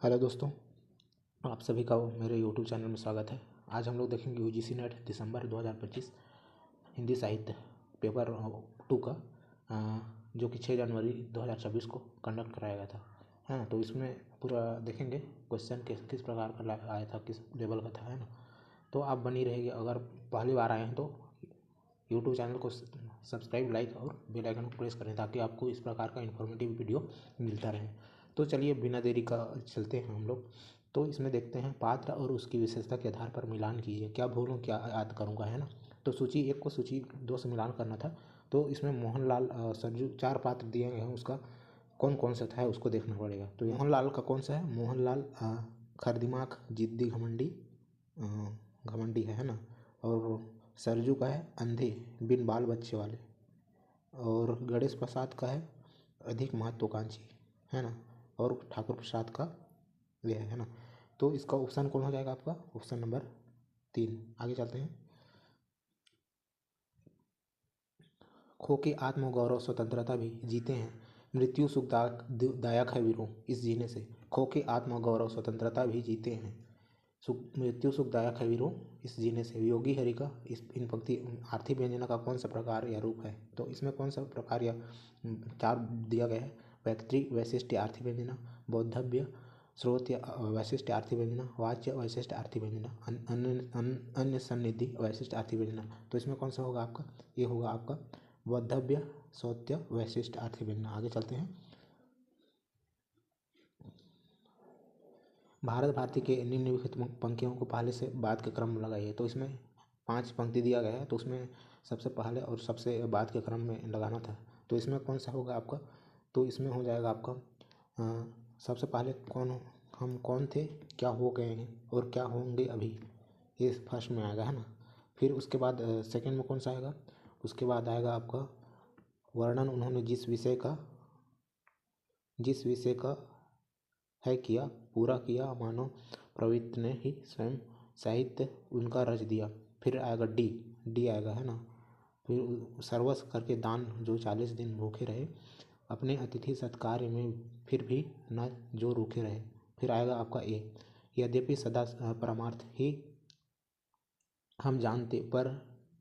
Hello दोस्तों, आप सभी का मेरे यूट्यूब चैनल में स्वागत है। आज हम लोग देखेंगे यूजीसी नेट दिसंबर 2025 हिंदी साहित्य पेपर 2 का जो कि 6 जनवरी 2026 को कंडक्ट कराया गया था, है ना। तो इसमें पूरा देखेंगे क्वेश्चन किस प्रकार का आया था, किस लेवल का था, है ना। तो आप बनी रहेगी। अगर पहली बार आए हैं तो यूट्यूब चैनल को सब्सक्राइब, लाइक और बेल आइकन को प्रेस करें ताकि आपको इस प्रकार का इन्फॉर्मेटिव वीडियो मिलता रहे। तो चलिए बिना देरी का चलते हैं हम लोग। तो इसमें देखते हैं, पात्र और उसकी विशेषता के आधार पर मिलान कीजिए। क्या भूलूं क्या याद करूंगा, है ना। तो सूची 1 को सूची 2 से मिलान करना था। तो इसमें मोहनलाल सरजू 4 पात्र दिए गए हैं, उसका कौन कौन सा था उसको देखना पड़ेगा। तो मोहनलाल का कौन सा है? मोहनलाल खरदिमाग, जिद्दी, घमंडी है ना। और सरजू का है अंधे बिन बाल बच्चे वाले। और गणेश प्रसाद का है अधिक महत्वाकांक्षी, है ना। और ठाकुर प्रसाद का यह है ना। तो इसका ऑप्शन कौन हो जाएगा आपका? Option number 3। आगे चलते हैं। खो के आत्मगौरव स्वतंत्रता भी जीते हैं, मृत्यु सुखदायक है वीरों इस जीने से। खो के आत्मगौरव स्वतंत्रता भी जीते हैं, मृत्यु सुखदायक है वीरों इस जीने से। योगी हरि का इन पंक्ति आर्थिक व्यंजना का कौन सा प्रकार या रूप है? तो इसमें कौन सा प्रकार या 4 दिया गया है? पैतृक वैशिष्ट आर्थिक व्यंजना, बौद्धव्य स्रोत या वैशिष्ट आर्थिक व्यंजना, वाच्य वैशिष्ट आर्थिक व्यंजना, अन्य सन्निधि वैशिष्ट आर्थिक व्यंजना। तो इसमें कौन सा होगा आपका? ये होगा आपका बौद्धव्य सौत्य वैशिष्ट आर्थिक व्यंजना। आगे चलते हैं। भारत भारती के निम्नलिखित पंक्तियों को पहले से बाद के क्रम में लगाइए। तो इसमें 5 पंक्ति दिया गया है, तो उसमें सबसे पहले और सबसे बाद के क्रम में लगाना था। तो इसमें कौन सा होगा आपका? तो इसमें हो जाएगा आपका सबसे पहले हम कौन थे, क्या हो गए हैं और क्या होंगे अभी, ये फर्स्ट में आएगा, है ना। फिर उसके बाद सेकंड में कौन सा आएगा? उसके बाद आएगा आपका वर्णन उन्होंने जिस विषय का है किया, पूरा किया, मानो प्रवृत्ति ने ही स्वयं साहित्य उनका रच दिया। फिर आएगा डी आएगा, है ना। फिर सर्वस्व करके दान जो 40 दिन भूखे रहे, अपने अतिथि सत्कार में फिर भी न जो रूखे रहे। फिर आएगा आपका ए, यद्यपि सदा परमार्थ ही हम जानते, पर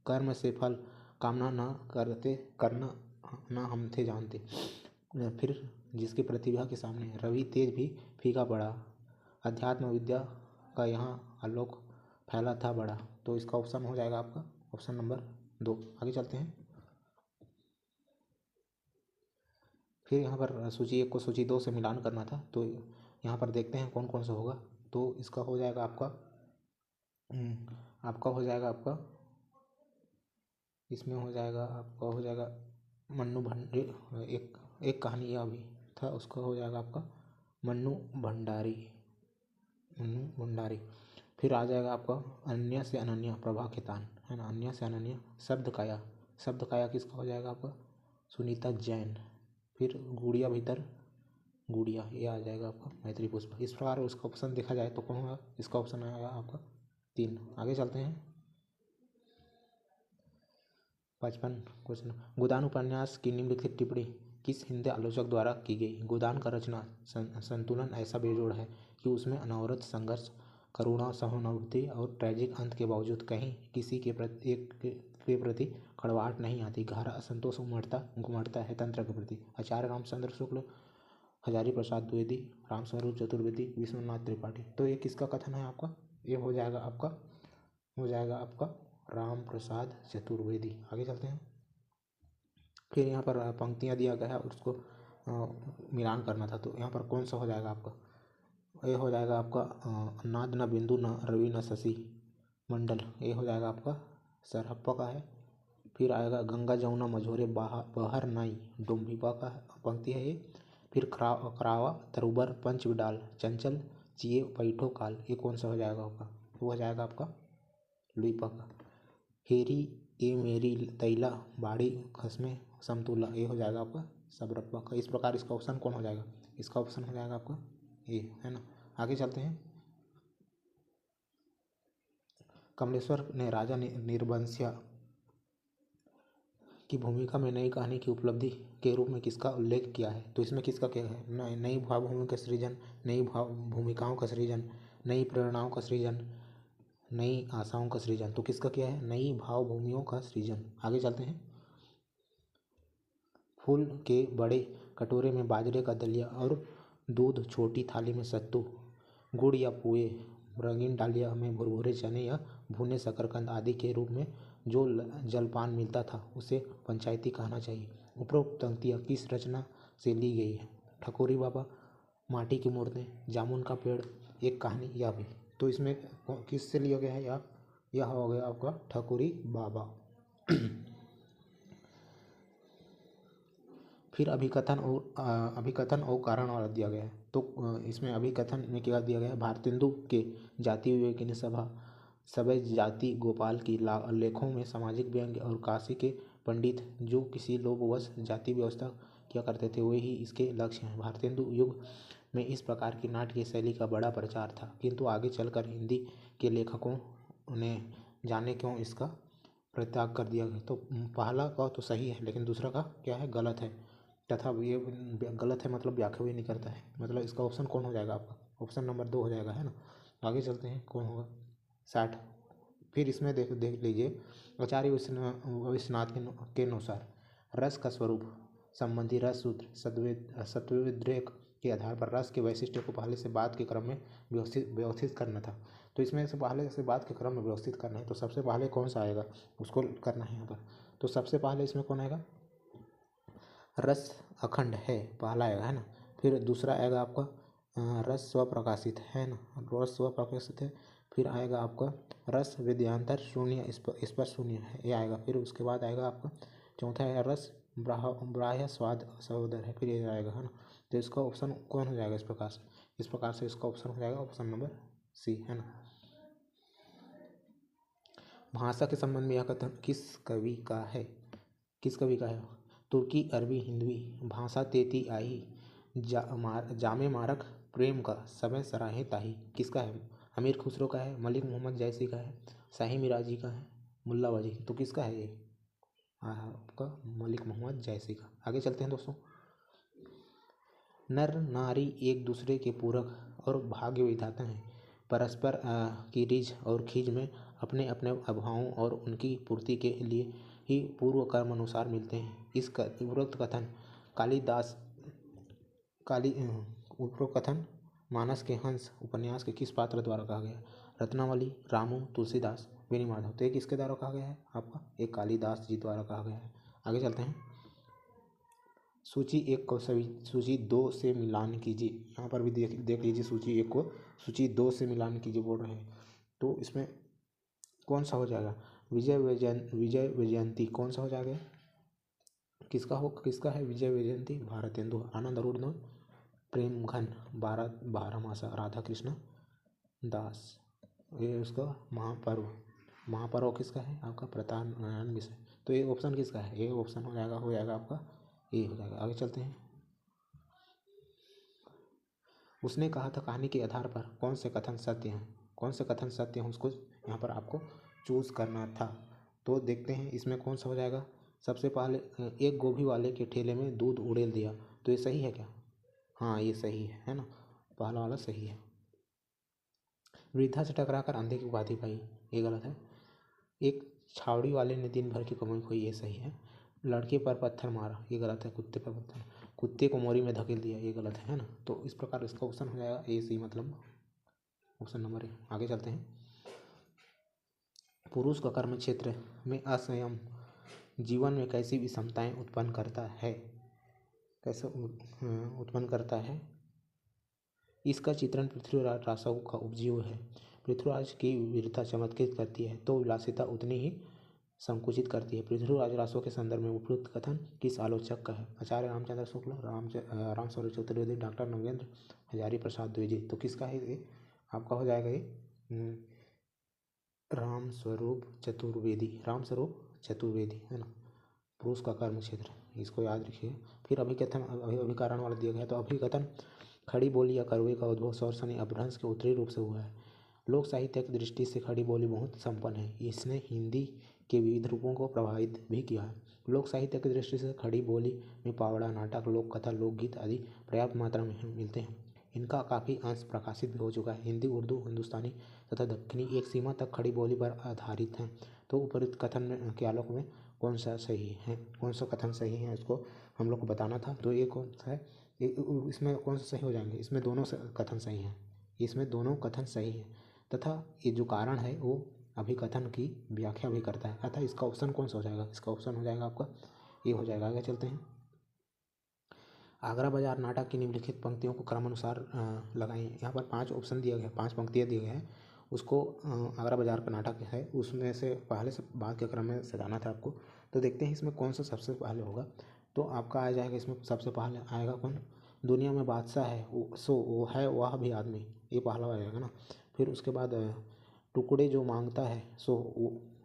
कर्म से फल कामना न करते, करना न हम थे जानते। फिर जिसकी प्रतिभा के सामने रवि तेज भी फीका पड़ा, अध्यात्म विद्या का यहाँ आलोक फैला था बड़ा। तो इसका ऑप्शन हो जाएगा आपका ऑप्शन नंबर 2। आगे चलते हैं। फिर यहाँ पर सूची 1 को सूची 2 से मिलान करना था। तो यहाँ पर देखते हैं कौन कौन सा होगा। तो इसका हो जाएगा आपका इसमें हो जाएगा मन्नू भंडारी। एक कहानी यह भी था, उसका हो जाएगा आपका मन्नू भंडारी। फिर आ जाएगा आपका अन्य से अनन्य प्रभा खेतान, है ना। अन्य से अनन्य शब्द काया किसका हो जाएगा आपका? सुनीता जैन। फिर गुड़िया भीतर गुड़िया, ये आ जाएगा आपका मैत्री पुष्पा। इस प्रकार उसका ऑप्शन देखा जाए तो कौन होगा? इसका ऑप्शन आएगा आपका 3। आगे चलते हैं। 55 क्वेश्चन, गोदान उपन्यास की निम्नलिखित टिप्पणी किस हिंदी आलोचक द्वारा की गई? गोदान का रचना संतुलन ऐसा बेजोड़ है कि उसमें अनवरत संघर्ष, करुणा, सहानुभूति और ट्रैजिक अंत के बावजूद कहीं किसी के प्रति कड़वाहट नहीं आती। गहरा असंतोष उमड़ता है तंत्र के प्रति। आचार्य रामचंद्र शुक्ल, हजारी प्रसाद द्विवेदी, रामस्वरूप चतुर्वेदी, विश्वनाथ त्रिपाठी। तो ये किसका कथन है आपका? ये हो जाएगा आपका राम प्रसाद चतुर्वेदी। आगे चलते हैं। फिर यहाँ पर पंक्तियाँ दिया गया है और उसको मिलान करना था। तो यहाँ पर कौन सा हो जाएगा आपका? ये हो जाएगा आपका नाद न बिंदु न रवि न शशि मंडल, ये हो जाएगा आपका सरहप्पा का है। फिर आएगा गंगा जमुना मझोरे बहर नाई डोम्भिपा का पंक्ति है ये। फिर करावा तरुबर पंच विडाल चंचल चिए पैठो काल, ये कौन सा हो जाएगा आपका? वो हो जाएगा आपका लुईपा का। हेरी ए मेरी तैला बाड़ी खसमे समतुला, ये हो जाएगा आपका सबरप्पा का। इस प्रकार इसका ऑप्शन कौन हो जाएगा? इसका ऑप्शन हो जाएगा आपका ए, है ना। आगे चलते हैं। कमलेश्वर ने राजा निर्बंस्या की भूमिका में नई कहानी की उपलब्धि के रूप में किसका उल्लेख किया है? तो इसमें किसका क्या है? नई भावभूमि का सृजन, नई भाव भूमिकाओं का सृजन, नई प्रेरणाओं का सृजन, नई आशाओं का सृजन। तो किसका क्या है? नई भावभूमियों का सृजन। आगे चलते हैं। फूल के बड़े कटोरे में बाजरे का दलिया और दूध, छोटी थाली में सत्तू, गुड़ या पुए, रंगीन डालिया में भुरभुरे चने या भुने शकरकंद आदि के रूप में जो जलपान मिलता था उसे पंचायती कहना चाहिए। उपरोक्त पंक्तियाँ किस रचना से ली गई है? ठकुरी बाबा, माटी की मूर्तें, जामुन का पेड़, एक कहानी, या भी। तो इसमें किस से लिया गया है? यह हो गया आपका ठकुरी बाबा। फिर अभिकथन और कारण और दिया गया है। तो इसमें अभिकथन में क्या दिया गया है? भारतेंदु के जातीय विवेकिनी सभा, सभ्य जाति गोपाल की लेखों में सामाजिक व्यंग्य और काशी के पंडित जो किसी लोभवश जाति व्यवस्था किया करते थे वे ही इसके लक्ष्य हैं। भारतेंदु युग में इस प्रकार की नाट्य शैली का बड़ा प्रचार था, किंतु आगे चलकर हिंदी के लेखकों ने जाने क्यों इसका परित्याग कर दिया गया। तो पहला का तो सही है लेकिन दूसरा का क्या है? गलत है। तथा ये गलत है मतलब व्याख्या भी नहीं करता है, मतलब इसका ऑप्शन कौन हो जाएगा आपका? ऑप्शन नंबर 2 हो जाएगा, है ना। आगे चलते हैं, कौन होगा? 60। फिर इसमें देख देख लीजिए, आचार्य विश्वनाथ के अनुसार रस का स्वरूप संबंधी रस सूत्र सत्वोद्रेक के आधार पर रस के वैशिष्ट्य को पहले से बाद के क्रम में व्यवस्थित करना था। तो इसमें से पहले से बाद के क्रम में व्यवस्थित करना है, तो सबसे पहले कौन सा आएगा उसको करना है यहाँ पर। तो सबसे पहले इसमें कौन आएगा? रस अखंड है, पहला आएगा, है ना। फिर दूसरा आएगा आपका रस स्वप्रकाशित, है ना, रस स्वप्रकाशित है। फिर आएगा आपका रस विद्यांतर शून्य, इस पर शून्य है, ये आएगा। फिर उसके बाद आएगा आपका चौथा है रस ब्राह्य स्वाद सहोदर है, फिर ये आएगा, है ना। तो इसका ऑप्शन कौन हो जाएगा? इस प्रकार से इसका ऑप्शन हो जाएगा ऑप्शन नंबर सी, है ना। भाषा के संबंध में यह कथन किस कवि का है? तुर्की, अरबी, हिंदवी भाषा तेती आई, जामे मारक प्रेम का समय सराहे ताही। किसका है? अमीर खुसरो का है, मलिक मोहम्मद जैसी का है, शाही मिराजी का है, मुल्ला वजी। तो किसका है ये? आपका मलिक मोहम्मद जैसी का। आगे चलते हैं दोस्तों। नर नारी एक दूसरे के पूरक और भाग्य विधाता हैं, परस्पर की रीझ और खींच में अपने अपने अभावों और उनकी पूर्ति के लिए ही पूर्व कर्म अनुसार मिलते हैं। इस उपरोक्त कथन उपरोक्त कथन मानस के हंस उपन्यास के किस पात्र द्वारा कहा गया? रत्नावली, रामू, तुलसीदास, वेणुमाधव। तो ये किसके द्वारा कहा गया है? आपका एक कालिदास जी द्वारा कहा गया है। आगे चलते हैं। सूची 1 को सूची 2 से मिलान कीजिए। यहाँ पर भी देख लीजिए, सूची 1 को सूची 2 से मिलान कीजिए बोल रहे हैं। तो इसमें कौन सा हो जाएगा? विजय वैजयंती कौन सा हो जाएगा? किसका है? विजय वैजयंती भारतेंदु। आनंद अरुण प्रेम घन बारहमासा राधा कृष्ण दास। ये उसका महापर्व किसका है? आपका प्रतापनारायण मिश्र। तो ये ऑप्शन किसका है? ये ऑप्शन हो जाएगा आपका ये हो जाएगा। आगे चलते हैं। उसने कहा था कहानी के आधार पर कौन से कथन सत्य हैं उसको यहाँ पर आपको चूज करना था। तो देखते हैं इसमें कौन सा हो जाएगा। सबसे पहले एक गोभी वाले के ठेले में दूध उड़ेल दिया, तो ये सही है क्या? हाँ ये सही है ना, पहला वाला सही है। वृद्धा से टकराकर अंधे की उपाधि पाई, ये गलत है। एक छावड़ी वाले ने दिन भर की कमाई खोई, ये सही है। लड़के पर पत्थर मारा, ये गलत है। कुत्ते को मोरी में धकेल दिया, ये गलत है ना। तो इस प्रकार इसका ऑप्शन हो जाएगा ए सी, मतलब ऑप्शन नंबर ए। आगे चलते हैं। पुरुष का कर्म क्षेत्र में असंयम जीवन में कैसी विषमताएं उत्पन्न करता है? इसका चित्रण पृथ्वीराज रासव का उपजीव है। पृथ्वीराज की वीरता चमत्कृत करती है तो विलासिता उतनी ही संकुचित करती है। पृथ्वीराज रासव के संदर्भ में उपयुक्त कथन किस आलोचक का है? आचार्य रामचंद्र शुक्ल, रामस्वरूप चतुर्वेदी, डॉक्टर नगेंद्र हजारी प्रसाद द्विवेदी। तो किसका है ये? आपका हो जाएगा ये रामस्वरूप चतुर्वेदी, है ना। पुरुष का कर्म क्षेत्र, इसको याद रखिए। फिर अभिकरण वाला दिया गया। तो अभिकथन खड़ी बोली या कड़वे का उद्भव स्वर सनी अपभ्रंश के उत्तरी रूप से हुआ है। लोक साहित्य की दृष्टि से खड़ी बोली बहुत संपन्न है। इसने हिंदी के विविध रूपों को प्रभावित भी किया है। लोक साहित्य की दृष्टि से खड़ी बोली में पावड़ा, नाटक, लोक कथा, लोकगीत आदि पर्याप्त मात्रा में मिलते हैं। इनका काफ़ी अंश प्रकाशित भी हो चुका है। हिंदी, उर्दू, हिंदुस्तानी तथा दक्खनी एक सीमा तक खड़ी बोली पर आधारित हैं। तो उपरोक्त कथन के आलोक में कौन सा सही है, कौन सा कथन सही है, उसको हम लोग को बताना था। तो ये कौन सा है, इसमें कौन सा सही हो जाएंगे? इसमें दोनों कथन सही हैं, इसमें दोनों कथन सही हैं तथा ये जो कारण है वो अभिकथन की व्याख्या भी करता है। अतः इसका ऑप्शन कौन सा हो जाएगा? इसका ऑप्शन हो जाएगा आपका ये हो जाएगा। आगे चलते हैं। आगरा बाजार नाटक की निम्नलिखित पंक्तियों को क्रमानुसार लगाएं। यहाँ पर 5 ऑप्शन दिए गए हैं, 5 पंक्तियाँ दिए गए हैं। उसको आगरा बाजार का नाटक है उसमें से पहले से बाद के क्रम में सजाना था आपको। तो देखते हैं इसमें कौन सा सबसे पहले होगा। तो आपका आ जाएगा, इसमें सबसे पहले आएगा कौन? दुनिया में बादशाह है सो वो है वह भी आदमी, ये पहला आ जाएगा ना। फिर उसके बाद टुकड़े जो मांगता है सो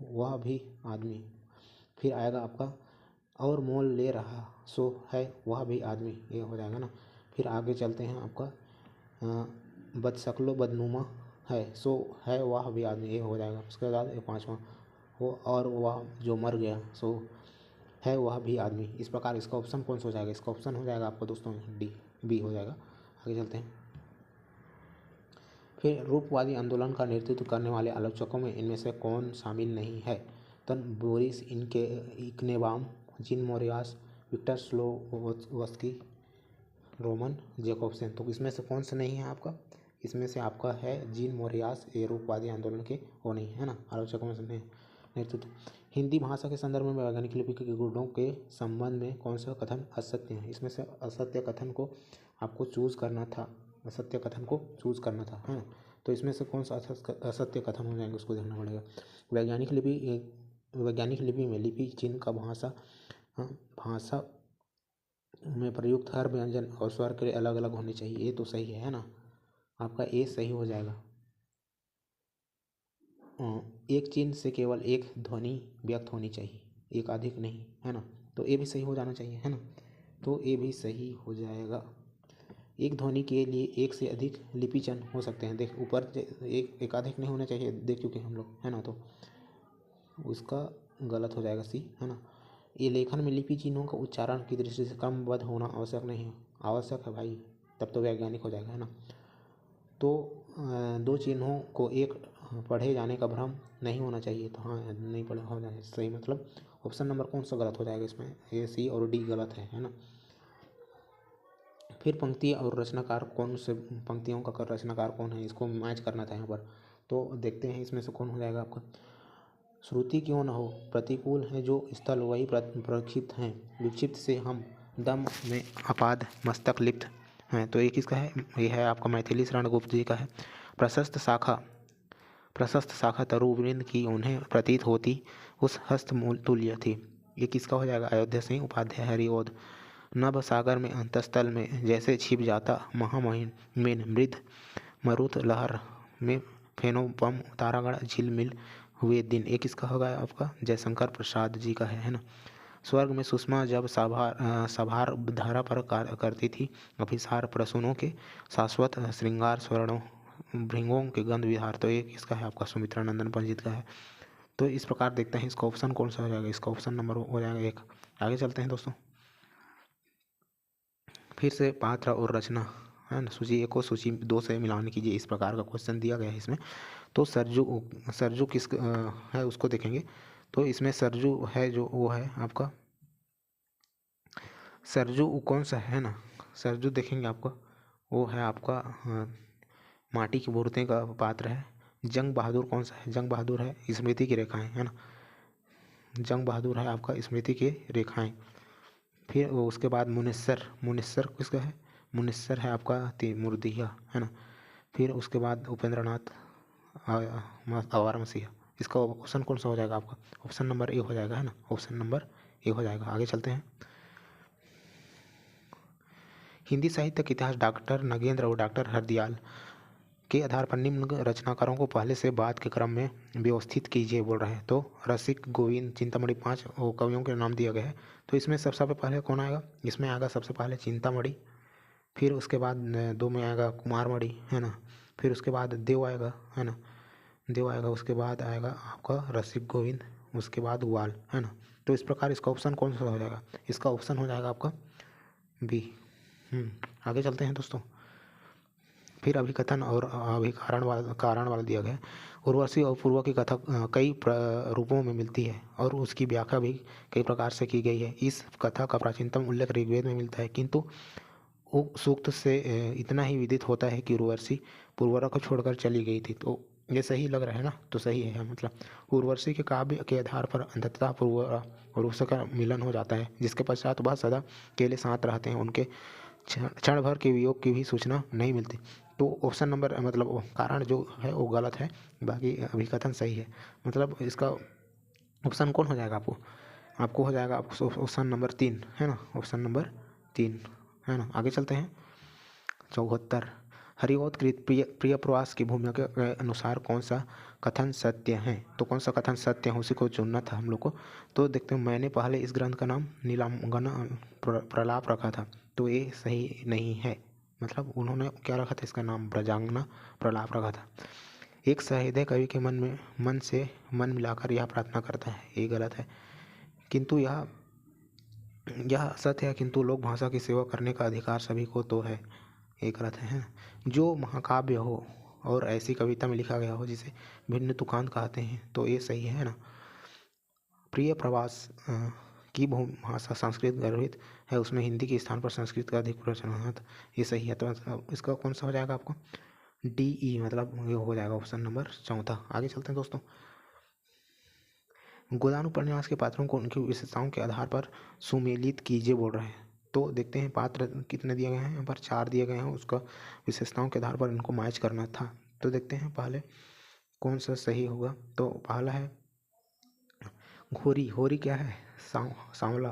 वह भी आदमी। फिर आएगा आपका और मोल ले रहा सो है वह भी आदमी, ये हो जाएगा ना। फिर आगे चलते हैं आपका बदशक्लो बदनुमा है सो है वह भी आदमी, ये हो जाएगा। उसके बाद 5वां वो और वह जो मर गया सो है वह भी आदमी। इस प्रकार इसका ऑप्शन कौन सा हो जाएगा? इसका ऑप्शन हो जाएगा आपका दोस्तों बी हो जाएगा। आगे चलते हैं। फिर रूपवादी आंदोलन का नेतृत्व करने वाले आलोचकों में इनमें से कौन शामिल नहीं है? तो Boris Eichenbaum, Jean Moreas, Viktor Shklovsky, Roman Jakobson. तो इसमें से कौन सा नहीं है आपका? इसमें से आपका है जीन मोरियास। ये रूपवादी आंदोलन के वो नहीं है ना, आलोचकों में से नहीं नेतृत्व। हिंदी भाषा के संदर्भ में वैज्ञानिक लिपि के गुणों के संबंध में कौन सा कथन असत्य है? इसमें से असत्य कथन को आपको चूज करना था, असत्य कथन को चूज करना था, है ना। तो इसमें से कौन सा असत्य कथन हो जाएंगे उसको देखना पड़ेगा। वैज्ञानिक लिपि में लिपि चिन्ह का भाषा में प्रयुक्त हर व्यंजन और स्वर के अलग अलग होने चाहिए, ये तो सही है ना। आपका ए सही हो जाएगा। एक चिन्ह से केवल एक ध्वनि व्यक्त होनी चाहिए, एक अधिक नहीं, है ना। तो ये भी सही हो जाना चाहिए, है ना। तो ये भी सही हो जाएगा। एक ध्वनि के लिए एक से अधिक लिपि चिन्ह हो सकते हैं। देख ऊपर एक अधिक नहीं होना चाहिए, देख चुके हम लोग, है ना। तो उसका गलत हो जाएगा सी, है ना। ये लेखन में लिपि चिन्हों का उच्चारण की दृष्टि से क्रमबद्ध होना आवश्यक नहीं है। आवश्यक है भाई, तब तो वैज्ञानिक हो जाएगा, है ना। तो 2 चिन्हों को एक पढ़े जाने का भ्रम नहीं होना चाहिए। तो हाँ, नहीं पढ़े हो जाए सही, मतलब ऑप्शन नंबर कौन सा गलत हो जाएगा इसमें? ए, सी और डी गलत है ना। फिर पंक्ति और रचनाकार कौन से, पंक्तियों का रचनाकार कौन है, इसको मैच करना था यहाँ पर। तो देखते हैं इसमें से कौन हो जाएगा आपका। श्रुति क्यों न हो, प्रतिकूल है जो स्थल वही प्रक्षिप्त हैं, विक्षिप्त से हम दम में अपाद मस्तक लिप्त हैं। तो ये किसका है? ये है आपका मैथिली शरण गुप्त जी का है। प्रशस्त शाखा तरुवृंद की उन्हें प्रतीत होती उस हस्त मूल तुल्य थी, ये किसका हो जाएगा? अयोध्या सिंह उपाध्याय हरिओद। नभ सागर में अंतस्थल में जैसे छिप जाता महामहिम में मृद मरुत लहर में फेनोपम तारागढ़ झिलमिल हुए दिन, एक किसका होगा आपका? जयशंकर प्रसाद जी का है ना। स्वर्ग में सुषमा जब सभार धारा पर करती थी, अभिसार प्रसूनों के शाश्वत श्रृंगार स्वर्णों भृंगों के गंध विहार। तो ये किसका है आपका? सुमित्रा नंदन पंडित का है। तो इस प्रकार देखते हैं इसका ऑप्शन कौन सा हो जाएगा। इसका ऑप्शन नंबर हो जाएगा 1। आगे चलते हैं दोस्तों। फिर से पात्र और रचना, है ना। सूची 1 को सूची 2 से मिलान कीजिए, इस प्रकार का क्वेश्चन दिया गया है इसमें। तो सरजू किस है उसको देखेंगे। तो इसमें सरजू है जो वो है आपका सरजू कौन सा है ना। सरजू देखेंगे आपका वो है आपका माटी की मूर्तें का पात्र है। जंग बहादुर कौन सा है? जंग बहादुर है स्मृति की रेखाएं, है ना। जंग बहादुर है आपका स्मृति की रेखाएं। फिर उसके बाद मुनिस्सर किसका है? मुनिस्सर है आपका तैमूरदिया, है ना। फिर उसके बाद उपेंद्रनाथ आवार मसीहा। इसका ऑप्शन कौन सा हो जाएगा आपका? ऑप्शन नंबर 1 हो जाएगा, है ना। ऑप्शन नंबर 1 हो जाएगा। आगे चलते हैं। हिंदी साहित्य के इतिहास डॉक्टर नगेंद्र और डॉक्टर हरदयाल के आधार पर निम्न रचनाकारों को पहले से बाद के क्रम में व्यवस्थित कीजिए बोल रहे हैं। तो रसिक, गोविंद, चिंतामणि 5 कवियों के नाम दिए गए हैं। तो इसमें सबसे पहले कौन आएगा? इसमें आएगा सबसे पहले चिंतामणि। फिर उसके बाद 2 में आएगा कुमारमणि, है ना। फिर उसके बाद देव आएगा, है ना। देव आएगा, उसके बाद आएगा आपका रसिक गोविंद, उसके बाद ग्वाल, है ना। तो इस प्रकार इसका ऑप्शन कौन सा हो जाएगा? इसका ऑप्शन हो जाएगा आपका बी। आगे चलते हैं दोस्तों। फिर अभिकथन और कारण वाला दिया गया है। उर्वशी और पूर्व की कथा कई रूपों में मिलती है और उसकी व्याख्या भी कई प्रकार से की गई है। इस कथा का प्राचीनतम उल्लेख ऋग्वेद में मिलता है, किंतु सूक्त से इतना ही विदित होता है कि उर्वशी पूर्वरा को छोड़कर चली गई थी। तो ये सही लग रहा है ना? तो सही है, मतलब उर्वशी के काव्य के आधार पर अंततः पूर्वरा और उसका मिलन हो जाता है, जिसके पश्चात वह सदा अकेले साथ रहते हैं। उनके क्षण भर के वियोग की भी सूचना नहीं मिलती। तो ऑप्शन नंबर मतलब कारण जो है वो गलत है, बाकी अभिकथन सही है। मतलब इसका ऑप्शन कौन हो जाएगा आपको? आपको हो जाएगा ऑप्शन नंबर 3, है ना। ऑप्शन नंबर 3, है ना। आगे चलते हैं। 74 हरिओत कृत प्रिय प्रवास की भूमिका के अनुसार कौन सा कथन सत्य है? तो कौन सा कथन सत्य है उसी को चुनना था हम लोग को। तो देखते हैं, मैंने पहले इस ग्रंथ का नाम नीलांगना प्रलाप रखा था, तो ये सही नहीं है। मतलब उन्होंने क्या रखा था? इसका नाम ब्रजांगना प्रलाप रखा था। एक सहृदय कवि के मन से मन मिलाकर यह प्रार्थना करता है, ये गलत है। किंतु यह सत्य है, किंतु लोक भाषा की सेवा करने का अधिकार सभी को तो है, ये गलत है। जो महाकाव्य हो और ऐसी कविता में लिखा गया हो जिसे भिन्न तुकांत कहते हैं, तो ये सही है ना। प्रिय प्रवास की भाषा संस्कृत गर्भित है, उसमें हिंदी के स्थान पर संस्कृत का अधिक प्रचलन है, तो ये सही है। तो इसका कौन सा हो जाएगा आपको? DE, मतलब ये हो जाएगा ऑप्शन नंबर 4। आगे चलते हैं दोस्तों। गोदान उपन्यास के पात्रों को उनकी विशेषताओं के आधार पर सुमेलित कीजिए बोल रहे हैं। तो देखते हैं पात्र कितने दिए गए हैं। यहाँ पर 4 दिए गए हैं, उसका विशेषताओं के आधार पर इनको मैच करना था। तो देखते हैं पहले कौन सा सही होगा। तो पहला है घोरी। होरी क्या है? सांवला,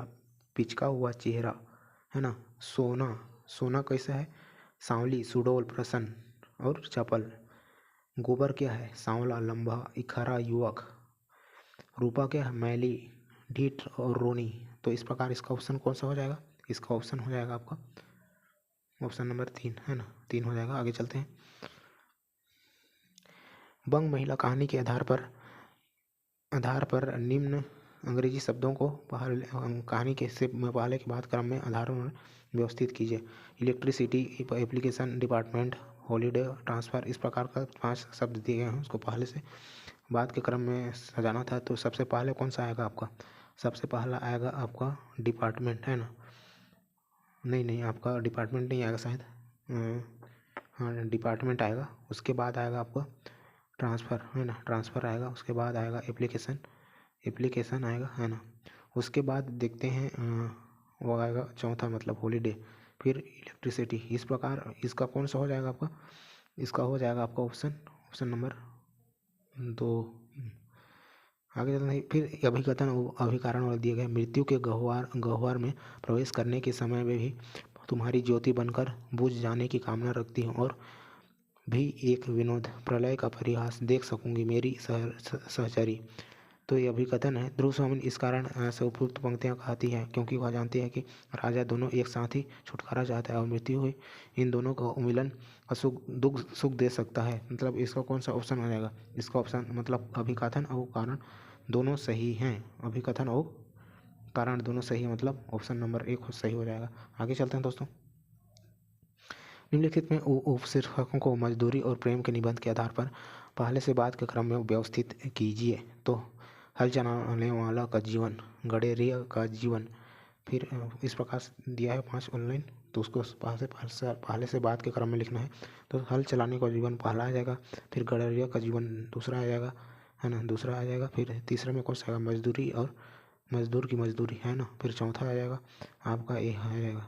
पिचका हुआ चेहरा, है ना। सोना, सोना कैसा है? सांवली, सुडौल, प्रसन्न और चपल। गोबर क्या है? सांवला, लंबा, इखरा, युवक। रूपा क्या है? मैली, ढीठ और रोनी। तो इस प्रकार इसका ऑप्शन कौन सा हो जाएगा? इसका ऑप्शन हो जाएगा आपका ऑप्शन नंबर 3, है ना। 3 हो जाएगा। आगे चलते हैं। बंग महिला कहानी के आधार पर निम्न अंग्रेजी शब्दों को कहानी के से पहले के बाद क्रम में आधारों में व्यवस्थित कीजिए। Electricity, application, department, holiday, transfer, इस प्रकार का 5 शब्द दिए गए हैं, उसको पहले से बाद के क्रम में सजाना था। तो सबसे पहले कौन सा आएगा आपका? सबसे पहला आएगा आपका डिपार्टमेंट, है ना। नहीं, आपका डिपार्टमेंट नहीं आएगा शायद। हाँ, डिपार्टमेंट आएगा। उसके बाद आएगा आपका ट्रांसफ़र, है ना। ट्रांसफ़र आएगा। उसके बाद आएगा एप्लीकेशन आएगा, है ना। उसके बाद देखते हैं वो आएगा चौथा, मतलब हॉलीडे, फिर इलेक्ट्रिसिटी। इस प्रकार इसका कौन सा हो जाएगा आपका? इसका हो जाएगा आपका ऑप्शन नंबर 2। आगे चलते हैं। फिर अभिकथन और अभिकारण वाले दिए गए। मृत्यु के गह्वर में प्रवेश करने के समय में भी तुम्हारी ज्योति बनकर बुझ जाने की कामना रखती हूँ, और भी एक विनोद, प्रलय का परिहास देख सकूंगी मेरी सहचरी। तो ये अभिकथन है। ध्रुव स्वामी इस कारण से उपयुक्त पंक्तियाँ कहती है, क्योंकि वह जानती है कि राजा दोनों एक साथ ही छुटकारा चाहता है और मृत्यु हुई इन दोनों का मिलन सुख दे सकता है। मतलब इसका कौन सा ऑप्शन हो जाएगा? इसका ऑप्शन मतलब अभिकथन और कारण दोनों सही हैं। अभिकथन और कारण दोनों सही है, मतलब ऑप्शन नंबर 1 सही हो जाएगा। आगे चलते हैं दोस्तों। निम्नलिखित में उपशीर्षकों को मजदूरी और प्रेम के निबंध के आधार पर पहले से बाद के क्रम में व्यवस्थित कीजिए। तो हल चलाने वाला का जीवन, गडेरिया का जीवन, फिर इस प्रकार से दिया है 5 ऑनलाइन, तो उसको पहले से बाद के क्रम में लिखना है। तो हल चलाने का जीवन पहला आ जाएगा, फिर गडेरिया का जीवन दूसरा आ जाएगा, है ना, दूसरा आ जाएगा। फिर तीसरे में कौन सा आएगा? मजदूरी और मजदूर की मजदूरी, है ना। फिर चौथा आ जाएगा आपका ये आ जाएगा,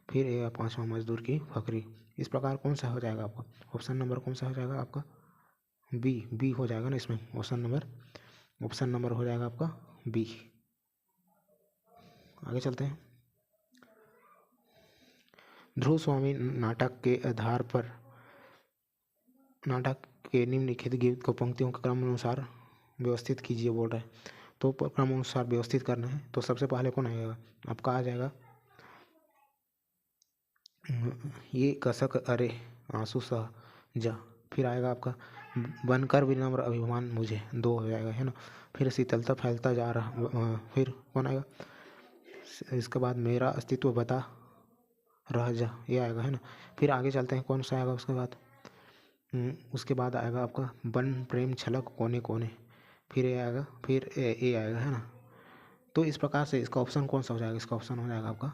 फिर ये 5वां मजदूर की फकरी। इस प्रकार कौन सा हो जाएगा आपका? ऑप्शन नंबर कौन सा हो जाएगा आपका? बी हो जाएगा ना इसमें। ऑप्शन नंबर हो जाएगा आपका बी। आगे चलते हैं। ध्रुव स्वामी नाटक के निम्नलिखित गीत को पंक्तियों के क्रम अनुसार व्यवस्थित कीजिए बोल रहे हैं। तो क्रम अनुसार व्यवस्थित करना है। तो सबसे पहले कौन आएगा? आपका आ जाएगा ये कसक अरे आंसू सह जा। फिर आएगा आपका बनकर विनम्र अभिमान मुझे, 2 हो जाएगा, है ना। फिर शीतलता फैलता जा रहा, फिर कौन आएगा, इसके बाद मेरा अस्तित्व बता रह जा, ये आएगा, है ना। फिर आगे चलते हैं, कौन सा आएगा उसके बाद, उसके बाद आएगा आपका बन प्रेम छलक कोने कोने, फिर ये आएगा, फिर ए आएगा, है ना। तो इस प्रकार से इसका ऑप्शन कौन सा हो जाएगा, इसका ऑप्शन हो जाएगा आपका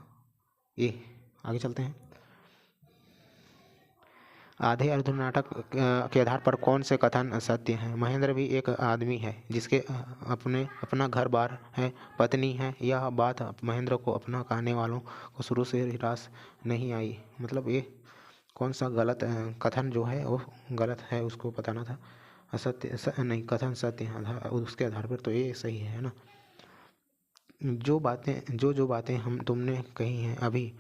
ए। आगे चलते हैं, आधे अधूरे नाटक के आधार पर कौन से कथन सत्य हैं। महेंद्र भी एक आदमी है जिसके अपना घर बार है, पत्नी है। यह बात महेंद्र को अपना कहने वालों को शुरू से निराश नहीं आई। मतलब ये कौन सा गलत कथन जो है वो गलत है, उसको बताना था। असत्य नहीं, कथन सत्य है उसके आधार पर, तो ये सही है ना। जो बातें हम तुमने कही हैं अभी,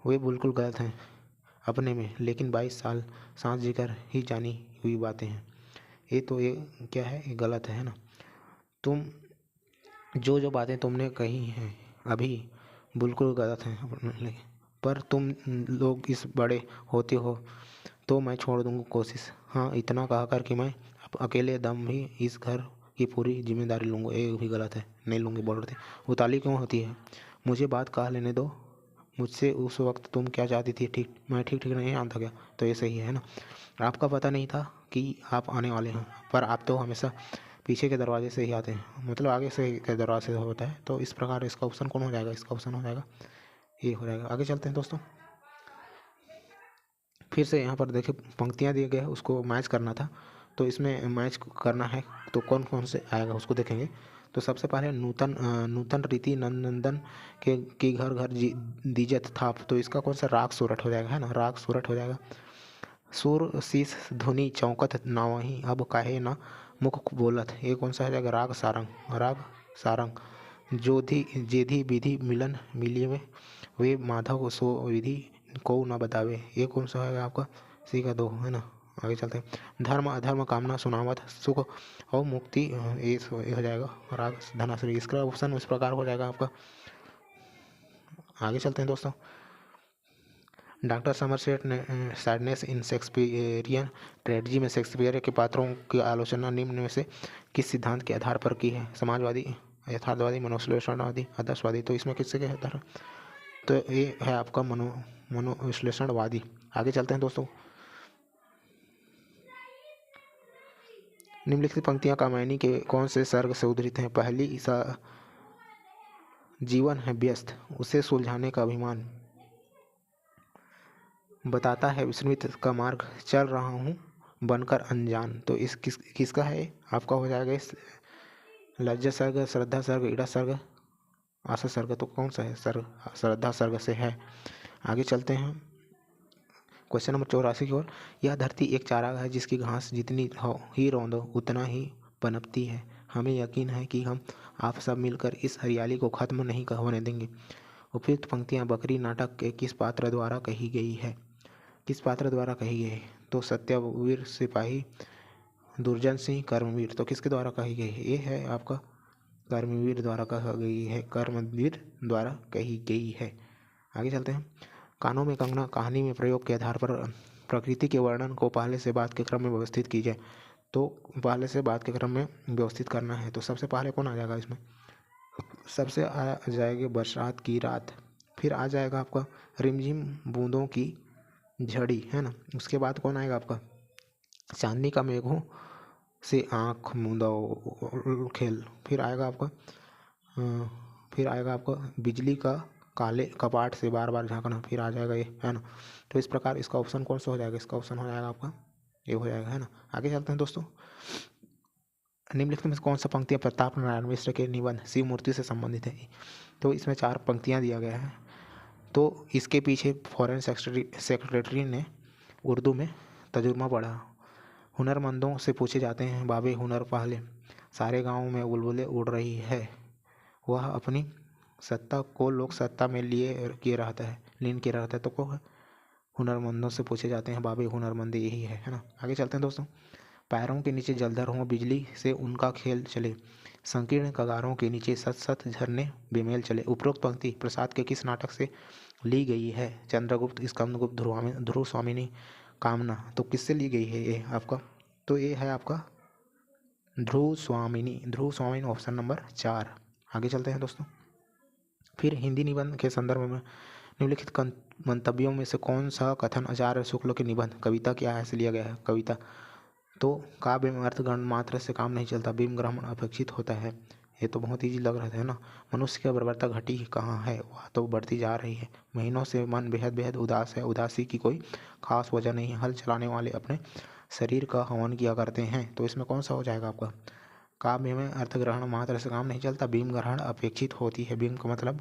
वे बिल्कुल गलत हैं अपने में, लेकिन 22 साल सांस जीकर ही जानी हुई बातें हैं। ये तो ये क्या है, ये गलत है ना। तुम जो बातें तुमने कही हैं अभी बिल्कुल गलत हैं, पर तुम लोग इस बड़े होते हो तो मैं छोड़ दूंगा कोशिश। हाँ, इतना कहकर कि मैं अकेले दम भी इस घर की पूरी जिम्मेदारी लूँगा, ये भी गलत है, नहीं लूँगी बोल रहे थे। उताली क्यों होती है, मुझे बात कह लेने दो। मुझसे उस वक्त तुम क्या चाहती थी, मैं ठीक नहीं जानता क्या, तो ये सही है ना। आपका पता नहीं था कि आप आने वाले हैं, पर आप तो हमेशा पीछे के दरवाजे से ही आते हैं, मतलब आगे से के दरवाजे से होता है। तो इस प्रकार इसका ऑप्शन कौन हो जाएगा, इसका ऑप्शन हो जाएगा ये हो जाएगा। आगे चलते हैं दोस्तों, फिर से यहाँ पर देखिए पंक्तियाँ दिए गए हैं, उसको मैच करना था। तो इसमें मैच करना है तो कौन कौन से आएगा उसको देखेंगे। तो सबसे पहले नूतन रीति नंदन के की घर घर दीजत थाप, तो इसका कौन सा राग सूरत हो जाएगा, है ना, राग सूरत हो जाएगा। सुर शीस धुनि चौकत नावही अब काहे ना मुख बोलत, ये कौन सा हो जाएगा, राग सारंग, राग सारंग। जोधी जेधी विधि मिलन मिलिए में वे माधव सो विधि को न बतावे, ये कौन सा है आपका, सी का 2, है ना। आगे चलते हैं, धर्म अधर्म कामना सुनावत सुख और मुक्ति, ये हो जाएगा राग धनाश्री। इसका ऑप्शन इस प्रकार हो जाएगा आपका। आगे चलते हैं दोस्तों, डॉक्टर समरसेट ने सैडनेस इन शेक्सपियरियन ट्रेजेडी में शेक्सपियर के पात्रों की आलोचना निम्न में से किस सिद्धांत के आधार पर की है। समाजवादी, यथार्थवादी, मनोविश्लेषणवादी, आदर्शवादी। तो इसमें किससे के आधार, तो ये है आपका मनोविश्लेषणवादी। आगे चलते हैं दोस्तों, निम्नलिखित पंक्तियां कामायनी के कौन से सर्ग से उद्धृत हैं। पहली, ईसा जीवन है व्यस्त, उसे सुलझाने का अभिमान बताता है विस्मृत का मार्ग, चल रहा हूँ बनकर अनजान। तो इस किसका है आपका हो जाएगा, इस लज्जा सर्ग, श्रद्धा सर्ग, ईड़ा सर्ग, आशा सर्ग। तो कौन सा है सर्ग, श्रद्धा सर्ग से है। आगे चलते हैं क्वेश्चन नंबर 84 की ओर। यह धरती एक चारागाह है जिसकी घास जितनी ही रौंदो उतना ही पनपती है। हमें यकीन है कि हम आप सब मिलकर इस हरियाली को खत्म नहीं होने देंगे। उपयुक्त पंक्तियां बकरी नाटक के किस पात्र द्वारा कही गई है, किस पात्र द्वारा कही गई है। तो सत्यवीर सिपाही, दुर्जन सिंह, कर्मवीर। तो किसके द्वारा कही गई है, ये है आपका कर्मवीर द्वारा कहा गई है, कर्मवीर द्वारा कही गई है। आगे चलते हैं, कानों में कंगना कहानी में प्रयोग के आधार पर प्रकृति के वर्णन को पहले से बाद के क्रम में व्यवस्थित कीजिए। तो पहले से बाद के क्रम में व्यवस्थित करना है। तो सबसे पहले कौन आ जाएगा इसमें, सबसे आ जाएगी बरसात की रात, फिर आ जाएगा आपका रिमझिम बूंदों की झड़ी, है ना। उसके बाद कौन आएगा आपका, चांदनी का मेघों से आँख मूंदा खेल, फिर आएगा आपका बिजली का काले कपाट से बार बार झांकना, फिर आ जाएगा ये, है ना। तो इस प्रकार इसका ऑप्शन कौन सा हो जाएगा, इसका ऑप्शन हो जाएगा आपका ये हो जाएगा, है ना। आगे चलते हैं दोस्तों, निम्नलिखित में कौन सा पंक्तियाँ प्रताप नारायण मिश्र के निबंध शिव मूर्ति से संबंधित है। तो इसमें 4 पंक्तियाँ दिया गया है। तो इसके पीछे फॉरेन सेक्रेटरी ने उर्दू में तर्जुमा पढ़ा। हुनरमंदों से पूछे जाते हैं बाबे हुनर पहले, सारे गाँव में बुलबुलें उड़ रही है। वह अपनी सत्ता को लोक सत्ता में लीन किए रहता है। तो को हुनरमंदों से पूछे जाते हैं बाबे हुनरमंद यही है ना। आगे चलते हैं दोस्तों, पैरों के नीचे जलधर हों बिजली से उनका खेल चले, संकीर्ण कगारों के नीचे सत सत झरने बेमेल चले। उपरोक्त पंक्ति प्रसाद के किस नाटक से ली गई है। चंद्रगुप्त, स्कंदगुप्त, ध्रुव स्वामिनी, कामना। तो किससे ली गई है ये आपका, तो ये है आपका ध्रुव स्वामिनी ऑप्शन नंबर 4। आगे चलते हैं दोस्तों। फिर हिंदी निबंध के संदर्भ में निम्नलिखित मंतव्यों में से कौन सा कथन आचार्य शुक्ल के निबंध कविता के आय से लिया गया है? कविता तो काव्य में अर्थगण मात्र से काम नहीं चलता, बिंब ग्रहण अपेक्षित होता है। ये तो बहुत ईजी लग रहा था ना। मनुष्य की बर्बरता घटी कहाँ है, वह तो बढ़ती जा रही है। महीनों से मन बेहद बेहद उदास है, उदासी की कोई खास वजह नहीं है। हल चलाने वाले अपने शरीर का हवन किया करते हैं। तो इसमें कौन सा हो जाएगा आपका? काव्य में अर्थग्रहण मात्र से काम नहीं चलता, बिंब ग्रहण अपेक्षित होती है। बिंब का मतलब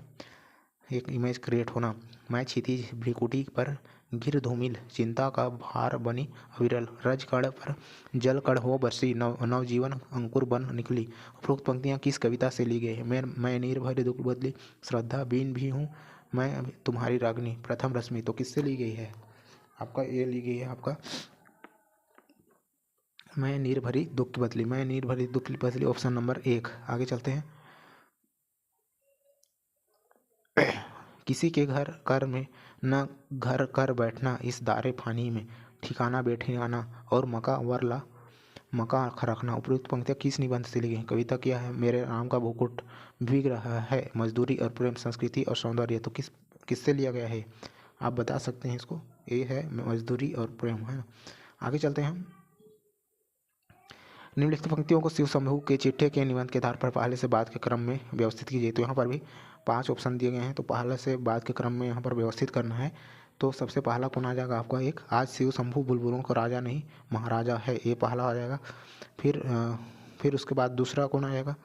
एक इमेज क्रिएट होना। मैं क्षितिज भ्रिकुटी पर गिर धूमिल, चिंता का भार बनी अविरल, रज कण पर जल कण हो बरसी, नवजीवन अंकुर बन निकली। उपरोक्त पंक्तियाँ किस कविता से ली गई है? मैं निर्भय दुख बदली, श्रद्धा बीन भी हूँ, मैं तुम्हारी रागनी, प्रथम रश्मि। तो किससे ली गई है? आपका ये ली गई है आपका मैं निर्भरी दुख की बदली, मैं निर्भरी दुख की बदली ऑप्शन नंबर 1। आगे चलते हैं। किसी के घर कर में न घर कर बैठना, इस दारे फानी में ठिकाना बैठे आना, और मका वरला मका रखना। उपयुक्त पंक्तियाँ किस निबंध से ली गई? कविता क्या है? मेरे राम का भूकुट भीग रहा है, मजदूरी और प्रेम, संस्कृति और सौंदर्य। तो किससे लिया गया है? आप बता सकते हैं इसको। ये है मजदूरी और प्रेम, है ना। आगे चलते हैं। निम्नलिखित पंक्तियों को शिव शंभू के चिट्ठे के निबंध के आधार पर पहले से बाद के क्रम में व्यवस्थित कीजिए। तो यहाँ पर भी 5 ऑप्शन दिए गए हैं, तो पहले से बाद के क्रम में यहाँ पर व्यवस्थित करना है। तो सबसे पहला कौन आ जाएगा आपका? एक, आज शिव शंभू बुलबुलों का राजा नहीं महाराजा है, ये पहला आ जाएगा। फिर उसके बाद दूसरा कौन आ जाएगा?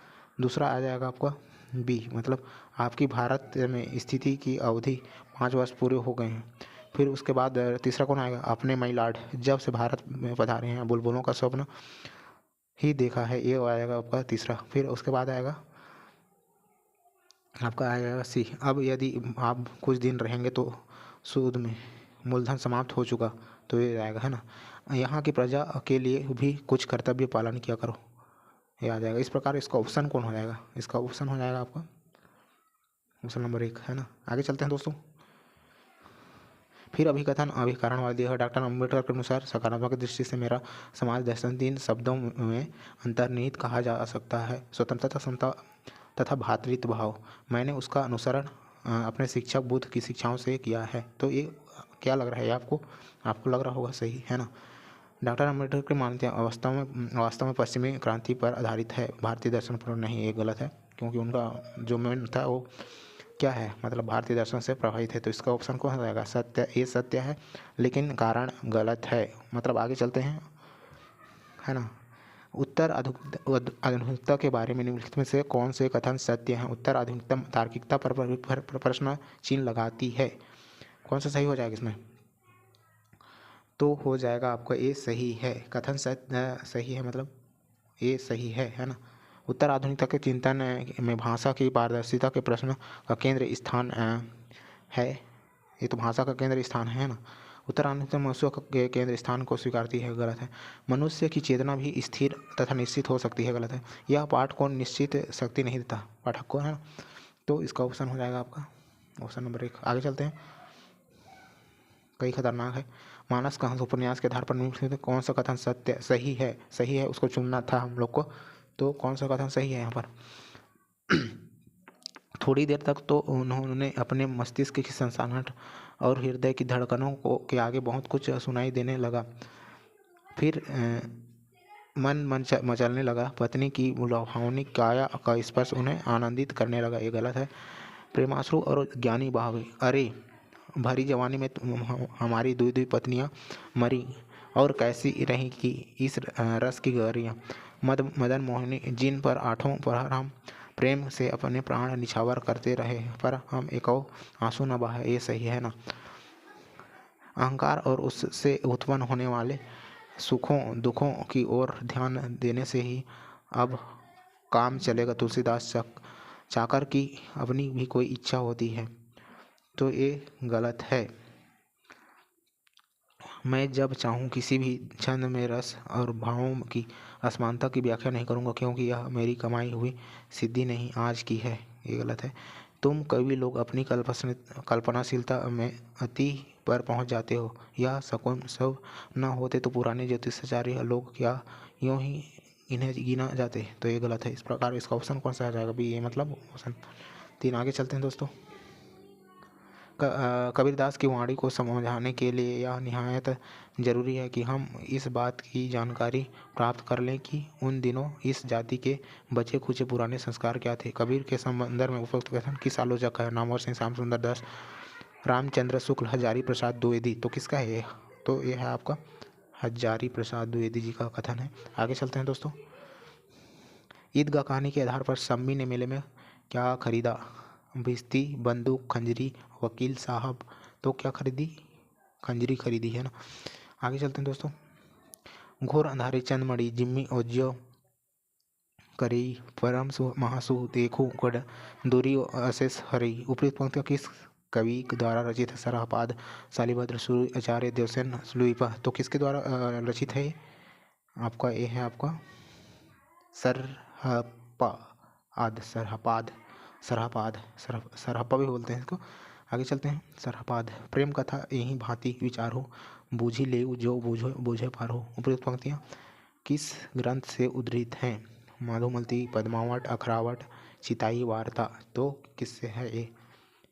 दूसरा आ जाएगा आपका बी, मतलब आपकी भारत में स्थिति की अवधि 5 वर्ष पूरे हो गए हैं। फिर उसके बाद तीसरा कौन आएगा? अपने माई लॉर्ड, जब से भारत में पधारे हैं, बुलबुलों का स्वप्न ही देखा है, ये आएगा आपका तीसरा। फिर उसके बाद आएगा आपका आएगा सी, अब यदि आप कुछ दिन रहेंगे तो सूद में मूलधन समाप्त हो चुका, तो ये आएगा, है ना। यहाँ की प्रजा के लिए भी कुछ कर्तव्य पालन किया करो, ये आ जाएगा। इस प्रकार इसका ऑप्शन कौन हो जाएगा? इसका ऑप्शन हो जाएगा आपका ऑप्शन नंबर 1, है ना। आगे चलते हैं दोस्तों। फिर अभिकथन अभिकारणवादी है। डॉक्टर अम्बेडकर के अनुसार सकारात्मक दृष्टि से मेरा समाज दर्शन 3 शब्दों में अंतर्निहित कहा जा सकता है: स्वतंत्रता, समता तथा भ्रातृत्व भाव। मैंने उसका अनुसरण अपने शिक्षक बुद्ध की शिक्षाओं से किया है। तो ये क्या लग रहा है आपको लग रहा होगा सही, है ना। डॉक्टर अम्बेडकर की मानते हैं वास्तव में पश्चिमी क्रांति पर आधारित है, भारतीय दर्शन पर नहीं। ये गलत है, क्योंकि उनका जो मेन था वो क्या है, मतलब भारतीय दर्शन से प्रभावित है। तो इसका ऑप्शन कौन हो जाएगा? सत्य। ये सत्य है, लेकिन कारण गलत है। मतलब आगे चलते हैं, है ना। उत्तर आधुनिकता के बारे में निम्नलिखित में से कौन से कथन सत्य हैं? उत्तर आधुनिकता तार्किकता पर प्रश्न चिन्ह लगाती है। कौन सा सही हो जाएगा इसमें? तो हो जाएगा आपका ये सही है। कथन सही है, मतलब ये सही है ना। उत्तर आधुनिकता के चिंतन में भाषा की पारदर्शिता के प्रश्न का केंद्र स्थान है। ये तो भाषा का केंद्र स्थान है ना। उत्तर आधुनिकता मनुष्य के केंद्र स्थान को स्वीकारती है, गलत है। मनुष्य की चेतना भी स्थिर तथा निश्चित हो सकती है, गलत है। यह पाठ को निश्चित शक्ति नहीं देता पाठक को, है ना। तो इसका ऑप्शन हो जाएगा आपका ऑप्शन नंबर 1। आगे चलते हैं। कई खतरनाक है। मानस का हंस उपन्यास के आधार पर निम्नलिखित कौन सा कथन सही है, उसको चुनना था हम लोग को। तो कौन सा कथन सही है यहाँ पर? थोड़ी देर तक तो उन्होंने अपने मस्तिष्क की सनसनाहट और हृदय की धड़कनों को के आगे बहुत कुछ सुनाई देने लगा। फिर मन मचलने लगा। पत्नी की लुभावनी काया का स्पर्श उन्हें आनंदित करने लगा, ये गलत है। प्रेमाश्रु और ज्ञानी बहावे, अरे भरी जवानी में हमारी दुई पत्नियां मरी, और कैसी रही कि इस रस की गरियाँ। मदन मोहिनी, जिन पर 8 प्रहर हम प्रेम से अपने प्राण निछावर करते रहे, पर हम एक आंसू न बहाए, ये सही है ना। अहंकार और उससे उत्पन्न होने वाले सुखों दुखों की ओर ध्यान देने से ही अब काम चलेगा। तुलसीदास चाकर की अपनी भी कोई इच्छा होती है, तो ये गलत है। मैं जब चाहूँ किसी भी छंद में रस और भावों की असमानता की व्याख्या नहीं करूँगा, क्योंकि यह मेरी कमाई हुई सिद्धि नहीं आज की है, ये गलत है। तुम कवि लोग अपनी कल्पनाशीलता में अति पर पहुंच जाते हो। यह शकुन सब न होते तो पुराने ज्योतिषाचार्य लोग क्या यूं ही इन्हें गिना जाते? तो ये गलत है। इस प्रकार इसका ऑप्शन कौन सा आ जाएगा भी? ये मतलब ऑप्शन 3। आगे चलते हैं दोस्तों। कबीरदास की वाणी को समझाने के लिए यह निहायत जरूरी है कि हम इस बात की जानकारी प्राप्त कर लें कि उन दिनों इस जाति के बचे खुचे पुराने संस्कार क्या थे। कबीर के संदर्भ में उपयुक्त कथन किस आलोचक का है? नामवर सिंह, श्याम सुंदर दास, रामचंद्र शुक्ल, हजारी प्रसाद द्विवेदी। तो किसका है ये? तो ये है आपका हजारी प्रसाद द्विवेदी जी का कथन है। आगे चलते हैं दोस्तों। ईदगाह कहानी के आधार पर शम्मी ने मेले में क्या खरीदा? भिश्ती, बंदूक, खंजरी, वकील साहब। तो क्या खरीदी? खंजरी खरीदी है ना। आगे चलते हैं दोस्तों। घोर अंधारे चंदमणि जिम्मी ओज्यो करी परम सु महासु देखो गढ़ दूरी अशेष हरी। उपयुक्त पंक्तियाँ किस कवि द्वारा रचित है? सरहपाद, शालिभद्र, सूर्य, आचार्य देवसेन, लुइपा। तो किसके द्वारा रचित है ये? आपका ये है आपका सरहपाद, सरहपाद, सरहपाद, सरहप्पा भी बोलते हैं इसको। आगे चलते हैं। सरहपाद। प्रेम कथा यही भांति विचार हो, बूझी ले जो बूझो बूझे पार हो। उपयुक्त पंक्तियाँ किस ग्रंथ से उद्धृत हैं? मधुमती, पद्मावत, अखरावत, चिताई वार्ता। तो किससे है ये?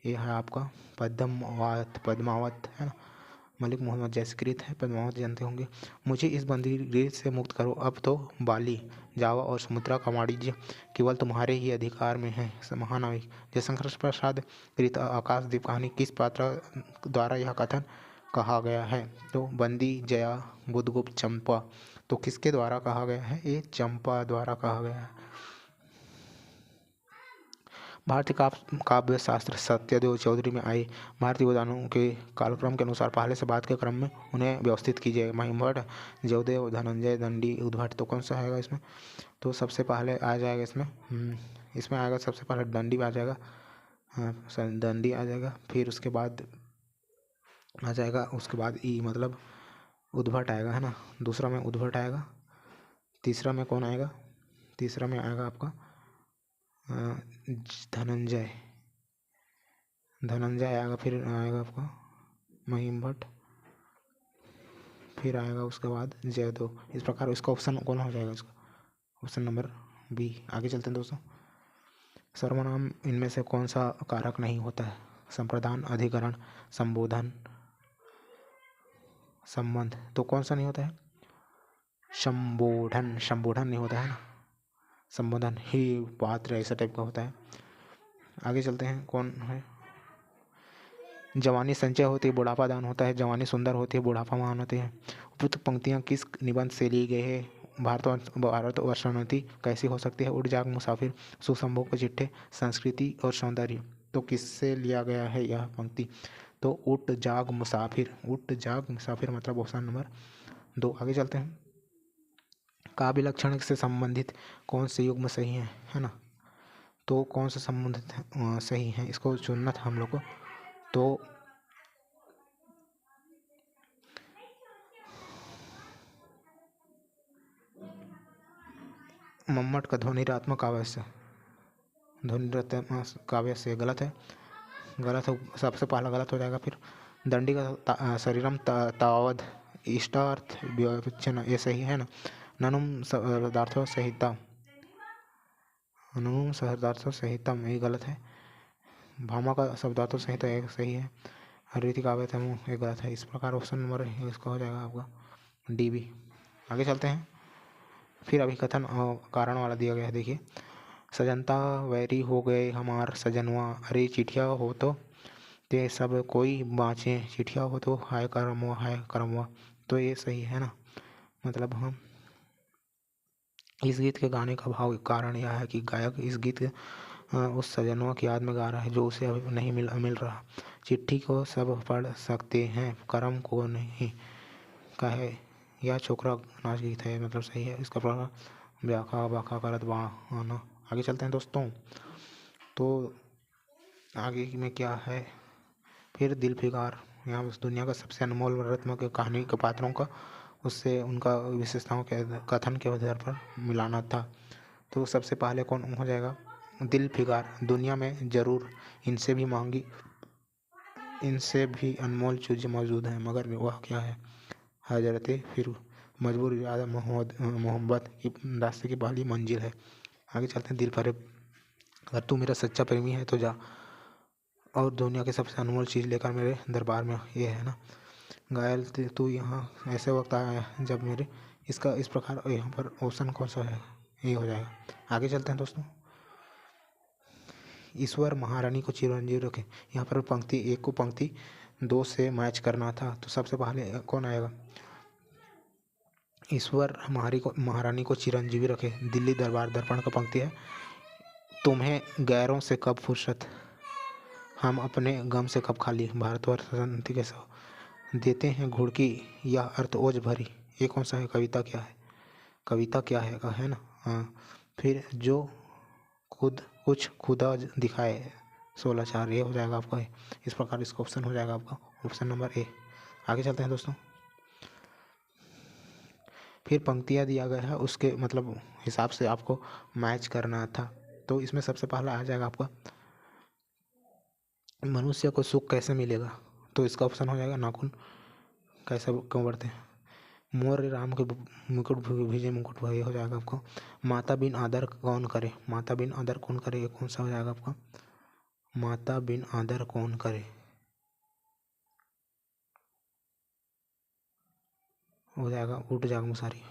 ये है आपका पद्मावत, पद्मावत है ना। मलिक मोहम्मद जैसकृत है, पद्मावत जानते होंगे। मुझे इस बंदीगृह से मुक्त करो, अब तो बाली, जावा और समुद्रा का वाणिज्य केवल तुम्हारे ही अधिकार में है। महानाविक। जयशंकर प्रसाद कृत आकाशदीप कहानी किस पात्र द्वारा यह कथन कहा गया है? तो बंदी, जया, बुधगुप्त, चंपा। तो किसके द्वारा कहा गया है? ये चंपा द्वारा कहा गया है। भारतीय काव्य शास्त्र सत्यदेव चौधरी में आए भारतीय विद्वानों के कालक्रम के अनुसार पहले से बाद के क्रम में उन्हें व्यवस्थित कीजिए। महिमभट्ट, जयदेव, धनंजय, दंडी, उद्भट। तो कौन सा आएगा इसमें? तो सबसे पहले आ जाएगा इसमें आएगा सबसे पहले दंडी आ जाएगा। हाँ, दंडी आ जाएगा। फिर उसके बाद आ जाएगा, उसके बाद ई मतलब उद्भट आएगा है ना। दूसरा में उद्भट आएगा। तीसरा में कौन आएगा? तीसरा में आएगा आपका धनंजय, धनंजय आएगा। फिर आएगा आपका महिमभट्ट, फिर आएगा उसके बाद जयदेव। इस प्रकार इसका ऑप्शन कौन हो जाएगा? इसका ऑप्शन नंबर बी। आगे चलते हैं दोस्तों। सर्वनाम इनमें से कौन सा कारक नहीं होता है? संप्रदान, अधिकरण, संबोधन, संबंध। तो कौन सा नहीं होता है? संबोधन, संबोधन नहीं होता है ना। संबोधन ही पात्र ऐसा टाइप का होता है। आगे चलते हैं। कौन है? जवानी संचय होती है, बुढ़ापा दान होता है। जवानी सुंदर होती है, बुढ़ापा महान होते हैं। उपयुक्त पंक्तियाँ किस निबंध से ली गई है? भारतवर्षोन्नति कैसी हो सकती है? उठ जाग मुसाफिर, सुसंभोग के चिट्ठे, संस्कृति और सौंदर्य। तो किससे लिया गया है यह पंक्ति? तो उठ जाग मुसाफिर, उठ जाग मुसाफिर मतलब ऑप्शन नंबर 2। आगे चलते हैं। काव्य लक्षण से संबंधित कौन से युग्म सही है ना। तो कौन सा संबंधित सही है? इसको चुनना था हम लोग को। तो मम्मट का ध्वनिरात्मक काव्य से, ध्वनिरात्मक काव्य से गलत है, गलत है। सबसे पहला गलत हो जाएगा। फिर दंडी का शरीरम तावद इष्टार्थ विवक्षण, ये सही है ना। ननुम शब्दार्थो संहिता, ननुम शब्दार्थो संहितम, ये गलत है। भामा का शब्दार्थो संहिता एक सही है। हरिति काव्य तमु, ये गलत है। इस प्रकार ऑप्शन नंबर इसका हो जाएगा आपका डी बी। आगे चलते हैं। फिर अभी कथन और कारण वाला दिया गया है, देखिए। सजनता वैरी हो गए हमार सजनवा, अरे चिठिया हो तो ते सब कोई बाँचे, चिठिया हो तो हाय करमवा, हाय करमवा। तो ये सही है ना। मतलब हम इस गीत के गाने का भाव कारण यह है कि गायक इस गीत उस सजनवा की याद में गा रहा है जो उसे अभी नहीं मिल रहा। चिट्ठी को सब पढ़ सकते हैं, करम को नहीं कहे। यह छोकरा नाच गीत है, मतलब सही है। इसका प्रकार व्याखा वाखा करत वाहन। आगे चलते हैं दोस्तों। तो आगे में क्या है? फिर दिल फिगार, यहाँ उस दुनिया का सबसे अनमोल रत्न के कहानी के पात्रों का उससे उनका विशेषताओं के कथन के आधार पर मिलाना था। तो सबसे पहले कौन हो जाएगा? दिल फिगार दुनिया में ज़रूर इनसे भी महंगी, इनसे भी अनमोल चीज़ें मौजूद हैं, मगर वह क्या है? हजरते फिर मजबूर इरादा मोहब्बत की रास्ते की पहली मंजिल है। आगे चलते हैं। दिल भरे अगर तू मेरा सच्चा प्रेमी है तो जा और दुनिया की सबसे अनमोल चीज़ लेकर मेरे दरबार में, ये है ना। घायल तू यहाँ ऐसे वक्त आया है जब मेरे इसका इस प्रकार यहाँ पर ऑप्शन कौन सा है? ये हो जाएगा। आगे चलते हैं दोस्तों। ईश्वर महारानी को चिरंजीव रखे। यहाँ पर पंक्ति एक को पंक्ति दो से मैच करना था, तो सबसे पहले कौन आएगा? ईश्वर महारानी को चिरंजीवी रखे। दिल्ली दरबार दर्पण का पंक्ति है, तुम्हें गैरों से कब फुर्सत, हम अपने गम से कब खाली, भारतवर्ष शांति के सौ देते हैं घुड़की या अर्थ ओज भरी। ये कौन सा है? कविता क्या है? कविता क्या है ना। हाँ, फिर जो खुद कुछ खुदा दिखाए 16/4, ये हो जाएगा आपका। इस प्रकार इसका ऑप्शन हो जाएगा आपका ऑप्शन नंबर ए। आगे चलते हैं दोस्तों। फिर पंक्तियाँ दिया गया है, उसके मतलब हिसाब से आपको मैच करना था। तो इसमें सबसे पहला आ जाएगा आपका, मनुष्य को सुख कैसे मिलेगा? तो इसका ऑप्शन हो जाएगा, नाखून कैसे क्यों बढ़ते हैं, मोर राम के मुकुट भिजे मुकुट भय, हो जाएगा आपको। माता बिन आदर कौन करे? माता बिन आदर कौन करे, ये कौन सा हो जाएगा आपका? माता बिन आदर कौन करे हो जाएगा, उठ जाग मुसारी,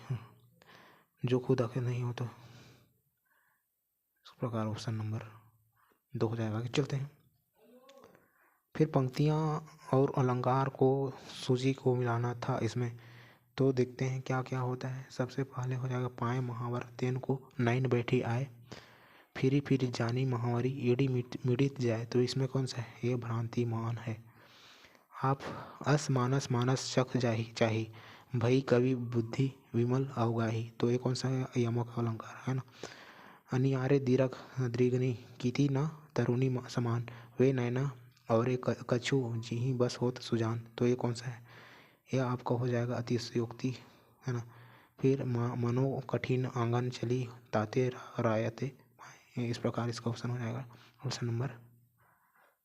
जो खुद आके नहीं हो तो। इस प्रकार ऑप्शन नंबर 2 हो जाएगा। आगे चलते हैं। फिर पंक्तियाँ और अलंकार को सूजी को मिलाना था इसमें, तो देखते हैं क्या क्या होता है। सबसे पहले हो जाएगा, पाए महावर तेन को नैन बैठी आए, फिरी फिरी जानी महावरी एड़ी मिडित जाए। तो इसमें कौन सा है? ये भ्रांति मान है। आप अस मानस मानस चख जाही चाही, भई कवि बुद्धि विमल अवगाही। तो ये कौन सा है? यमक अलंकार है ना। अनियारे दीरघ द्रिगनी कीति न तरुणी समान, वे नैना और एक कछु जिही बस होत सुजान। तो ये कौन सा है? यह आपका हो जाएगा अतिशयोक्ति, है ना। फिर मनो कठिन आंगन चली ताते रायते, इस प्रकार इसका ऑप्शन हो जाएगा ऑप्शन नंबर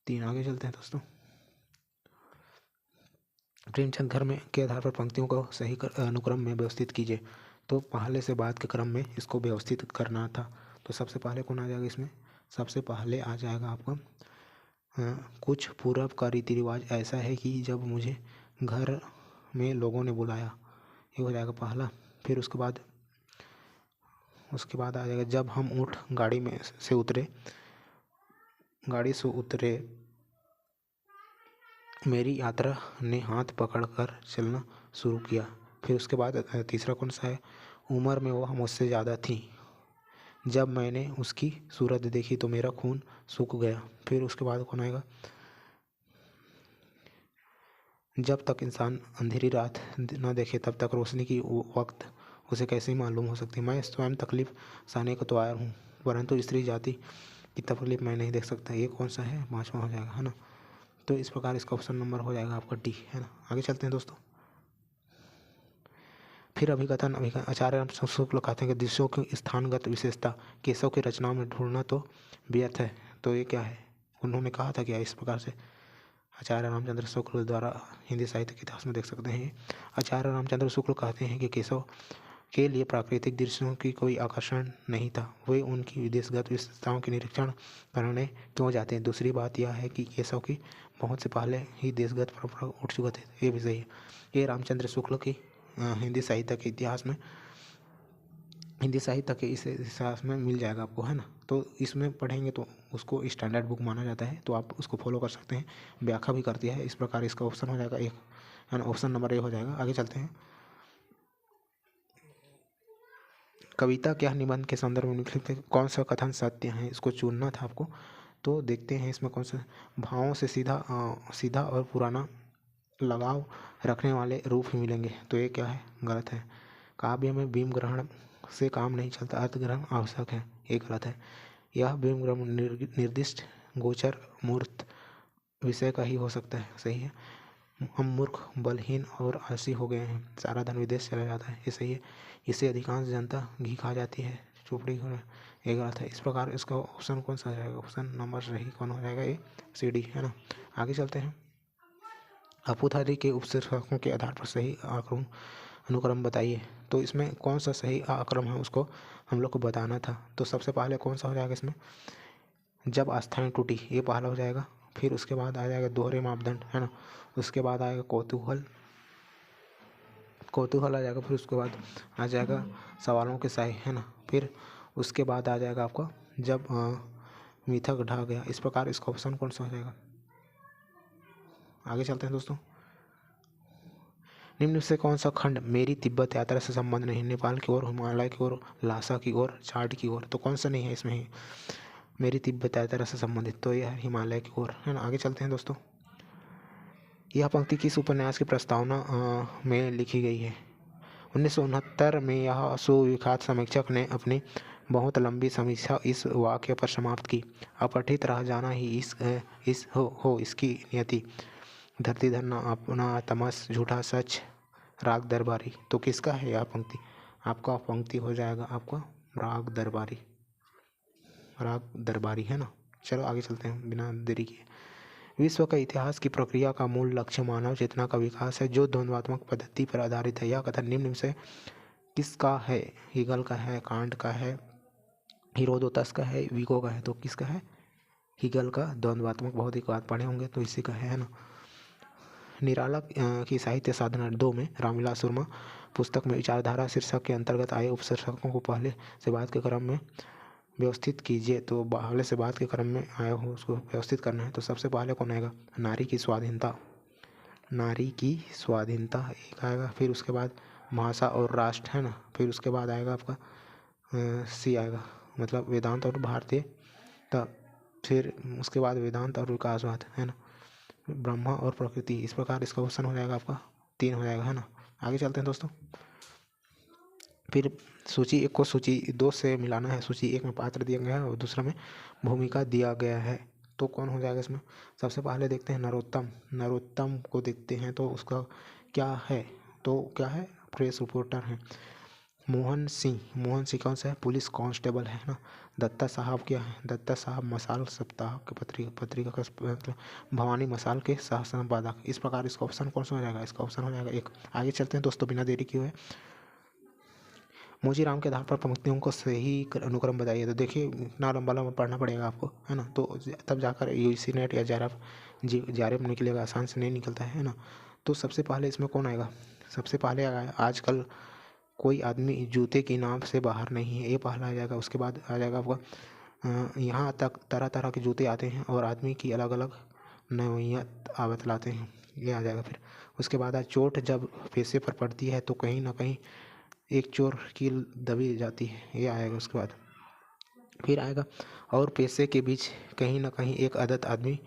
3। आगे चलते हैं दोस्तों। प्रेमचंद घर में के आधार पर पंक्तियों को सही अनुक्रम में व्यवस्थित कीजिए। तो पहले से बाद के क्रम में इसको व्यवस्थित करना था। तो सबसे पहले कौन आ जाएगा इसमें? सबसे पहले आ जाएगा आपका कुछ पूरब का रीति रिवाज ऐसा है कि जब मुझे घर में लोगों ने बुलाया, ये हो जाएगा पहला। फिर उसके बाद आ जाएगा, जब हम ऊँट गाड़ी से उतरे मेरी यात्रा ने हाथ पकड़कर चलना शुरू किया। फिर उसके बाद तीसरा कौन सा है? उम्र में वह मुझसे ज़्यादा थी, जब मैंने उसकी सूरत देखी तो मेरा खून सूख गया। फिर उसके बाद कौन आएगा? जब तक इंसान अंधेरी रात न देखे तब तक रोशनी की वक्त उसे कैसे मालूम हो सकती। मैं स्वयं तकलीफ सहने को तो आया हूँ, परंतु स्त्री जाति की तकलीफ मैं नहीं देख सकता। ये कौन सा है? 5वां हो जाएगा, है ना। तो इस प्रकार इसका ऑप्शन नंबर हो जाएगा आपका डी, है ना। आगे चलते हैं दोस्तों। फिर अभिकथन आचार्य रामचंद्र शुक्ल कहते हैं कि दृश्यों की स्थानगत विशेषता केशव की रचनाओं में ढूंढना तो व्यर्थ है। तो ये क्या है? उन्होंने कहा था क्या? इस प्रकार से आचार्य रामचंद्र शुक्ल द्वारा हिंदी साहित्य के इतिहास में देख सकते हैं। आचार्य रामचंद्र शुक्ल कहते हैं कि केशव के लिए प्राकृतिक दृश्यों की कोई आकर्षण नहीं था, वे उनकी विदेशगत विशेषताओं के निरीक्षण करने क्यों जाते हैं। दूसरी बात यह है कि केशव की बहुत से पहले ही देशगत परंपरा उठ चुके थे, ये भी सही है। ये रामचंद्र शुक्ल की हिंदी साहित्य के इतिहास में, हिंदी साहित्य के इस इतिहास में मिल जाएगा आपको, है ना। तो इसमें पढ़ेंगे तो उसको स्टैंडर्ड बुक माना जाता है, तो आप उसको फॉलो कर सकते हैं। व्याख्या भी करती है। इस प्रकार इसका ऑप्शन हो जाएगा एक, है ना, ऑप्शन नंबर ए हो जाएगा। आगे चलते हैं। कविता क्या निबंध के संदर्भ में लिखते हैं? कौन सा कथन सत्य है, इसको चुनना था आपको। तो देखते हैं इसमें कौन सा। भावों से सीधा और पुराना लगाव रखने वाले रूप ही मिलेंगे। तो ये क्या है? गलत है। काव्य में बीम ग्रहण से काम नहीं चलता, अर्थ ग्रहण आवश्यक है, ये गलत है। यह बीम ग्रहण निर्दिष्ट गोचर मूर्त विषय का ही हो सकता है, सही है। हम मूर्ख बलहीन और आलसी हो गए हैं, सारा धन विदेश चला जाता है, ये सही है। इससे अधिकांश जनता घी खा जाती है, चोपड़ी ये गलत है। इस प्रकार इसका ऑप्शन कौन सा हो जाएगा? ऑप्शन नंबर सही कौन हो जाएगा? ए सी डी, है ना। आगे चलते हैं। अपूथादि के उपशीर्षकों के आधार पर सही अनुक्रम बताइए। तो इसमें कौन सा सही आक्रम है उसको हम लोग को बताना था। तो सबसे पहले कौन सा हो जाएगा इसमें? जब आस्थाएं टूटी, ये पहला हो जाएगा। फिर उसके बाद आ जाएगा दोहरे मापदंड, है ना। उसके बाद आएगा कौतूहल आ जाएगा। फिर उसके बाद आ जाएगा सवालों के साय, है ना। फिर उसके बाद आ जाएगा आपका जब मिथक ढह गया। इस प्रकार इसका ऑप्शन कौन सा हो जाएगा? आगे चलते हैं दोस्तों। निम्न से कौन सा खंड मेरी तिब्बत यात्रा से संबंध नहीं? नेपाल की ओर, हिमालय की ओर, ल्हासा की ओर, चार्ट की ओर। तो कौन सा नहीं है इसमें ही मेरी तिब्बत यात्रा से संबंधित? तो यह है हिमालय की ओर, है ना। आगे चलते हैं दोस्तों। यह पंक्ति किस उपन्यास की प्रस्तावना में लिखी गई है? 1969 में यह सुविख्यात समीक्षक ने अपनी बहुत लंबी समीक्षा इस वाक्य पर समाप्त की, अपठित रह जाना ही इस हो इसकी नियति, धरती धरना अपना तमस, झूठा सच, राग दरबारी। तो किसका है यह पंक्ति? आपका पंक्ति हो जाएगा आपका राग दरबारी, है ना। चलो आगे चलते हैं बिना देरी किए। विश्व का इतिहास की प्रक्रिया का मूल लक्ष्य मानव चेतना का विकास है जो द्वंद्वात्मक पद्धति पर आधारित है। यह कथन निम्न से किसका है? हीगल का है, कांट का है, हीरोडोटस का है, विको का है। तो किसका है? हीगल का द्वंद्वात्मक भौतिकवाद पढ़े होंगे तो इसी का है ना। निराला की साहित्य साधना 2 में रामविलास शर्मा पुस्तक में विचारधारा शीर्षक के अंतर्गत आए उपशीर्षकों को पहले से बाद के क्रम में व्यवस्थित कीजिए। तो पहले से बाद के क्रम में आया हो उसको व्यवस्थित करना है। तो सबसे पहले कौन आएगा? नारी की स्वाधीनता एक आएगा। फिर उसके बाद भाषा और राष्ट्र, है ना। फिर उसके बाद आएगा आपका सी आएगा, मतलब वेदांत और भारतीय। तब फिर उसके बाद वेदांत और विकासवाद, है ना। ब्रह्मा और प्रकृति। इस प्रकार इसका क्वेश्चन हो जाएगा आपका 3 हो जाएगा, है ना। आगे चलते हैं दोस्तों। फिर सूची 1 को सूची 2 से मिलाना है। सूची 1 में पात्र दिया गया है और दूसरा में भूमिका दिया गया है। तो कौन हो जाएगा इसमें? सबसे पहले देखते हैं नरोत्तम को देखते हैं। तो उसका क्या है? तो क्या है? प्रेस रिपोर्टर है। मोहन सिंह कौन सा है? पुलिस कांस्टेबल है ना। दत्ता साहब क्या है? दत्ता साहब मसाल सप्ताह के पत्रिका का मतलब भवानी मसाल के सह संपादक। इस प्रकार इसका ऑप्शन कौन सा हो जाएगा? इसका ऑप्शन हो जाएगा 1। आगे चलते हैं दोस्तों बिना देरी किए हुए। मोजीराम के आधार पर पंक्तियों को सही अनुक्रम बताइए। तो देखिए इतना लंबा पढ़ना पड़ेगा आपको, है ना। तो तब जाकर यूजी नेट या जेआरएफ निकलेगा, आसान से नहीं निकलता है ना। तो सबसे पहले इसमें कौन आएगा? सबसे पहले आजकल कोई आदमी जूते की नाप से बाहर नहीं है, ये पहला आ जाएगा। उसके बाद आ जाएगा आपका यहाँ तक तरह तरह के जूते आते हैं और आदमी की अलग अलग नौइयत बतलाते हैं, ये आ जाएगा। फिर उसके बाद चोट जब पैसे पर पड़ती है तो कहीं ना कहीं एक चोर की दबी जाती है, ये आएगा। उसके बाद फिर आएगा और पैसे के बीच कहीं ना कहीं एक आदत आदमी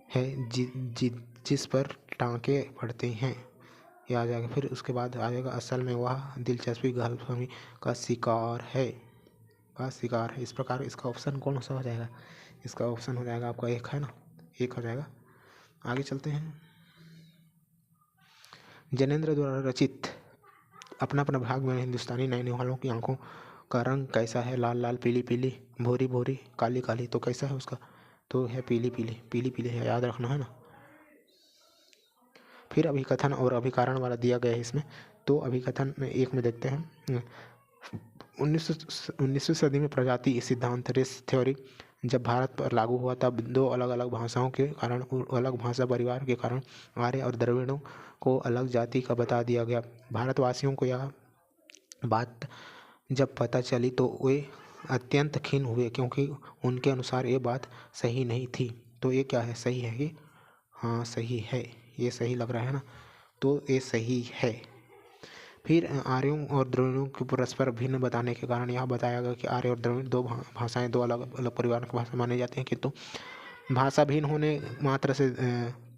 है जिस पर टांके पड़ते हैं, ये आ जाएगा। फिर उसके बाद आ जाएगा असल में वह दिलचस्पी गलतफहमी का शिकार है। इस प्रकार इसका ऑप्शन कौन सा हो जाएगा? इसका ऑप्शन हो जाएगा आपका 1, है ना। 1 हो जाएगा। आगे चलते हैं। जैनेंद्र द्वारा रचित अपना अपना भाग में हिंदुस्तानी नए निवालों की आंखों का रंग कैसा है? लाल लाल, पीली पीली, भूरी भूरी, काली काली। तो कैसा है उसका? तो है पीली पीली है, याद रखना, है ना। फिर अभिकथन और अभिकारण वाला दिया गया है इसमें। तो अभिकथन में 1 में देखते हैं 19वीं सदी में प्रजाति सिद्धांत रेस थ्योरी जब भारत पर लागू हुआ तब 2 अलग अलग भाषाओं के कारण, अलग भाषा परिवार के कारण आर्य और द्रविड़ों को अलग जाति का बता दिया गया। भारतवासियों को यह बात जब पता चली तो वे अत्यंत खिन्न हुए क्योंकि उनके अनुसार ये बात सही नहीं थी। तो ये क्या है? सही है ये? हाँ सही है, ये सही लग रहा है ना। तो ये सही है। फिर आर्यों और द्रविड़ों को परस्पर भिन्न बताने के कारण यह बताया गया कि आर्य और द्रविड़ 2 भाषाएं 2 अलग अलग परिवारों की भाषा मानी जाती हैं, किंतु भाषा भिन्न होने मात्र से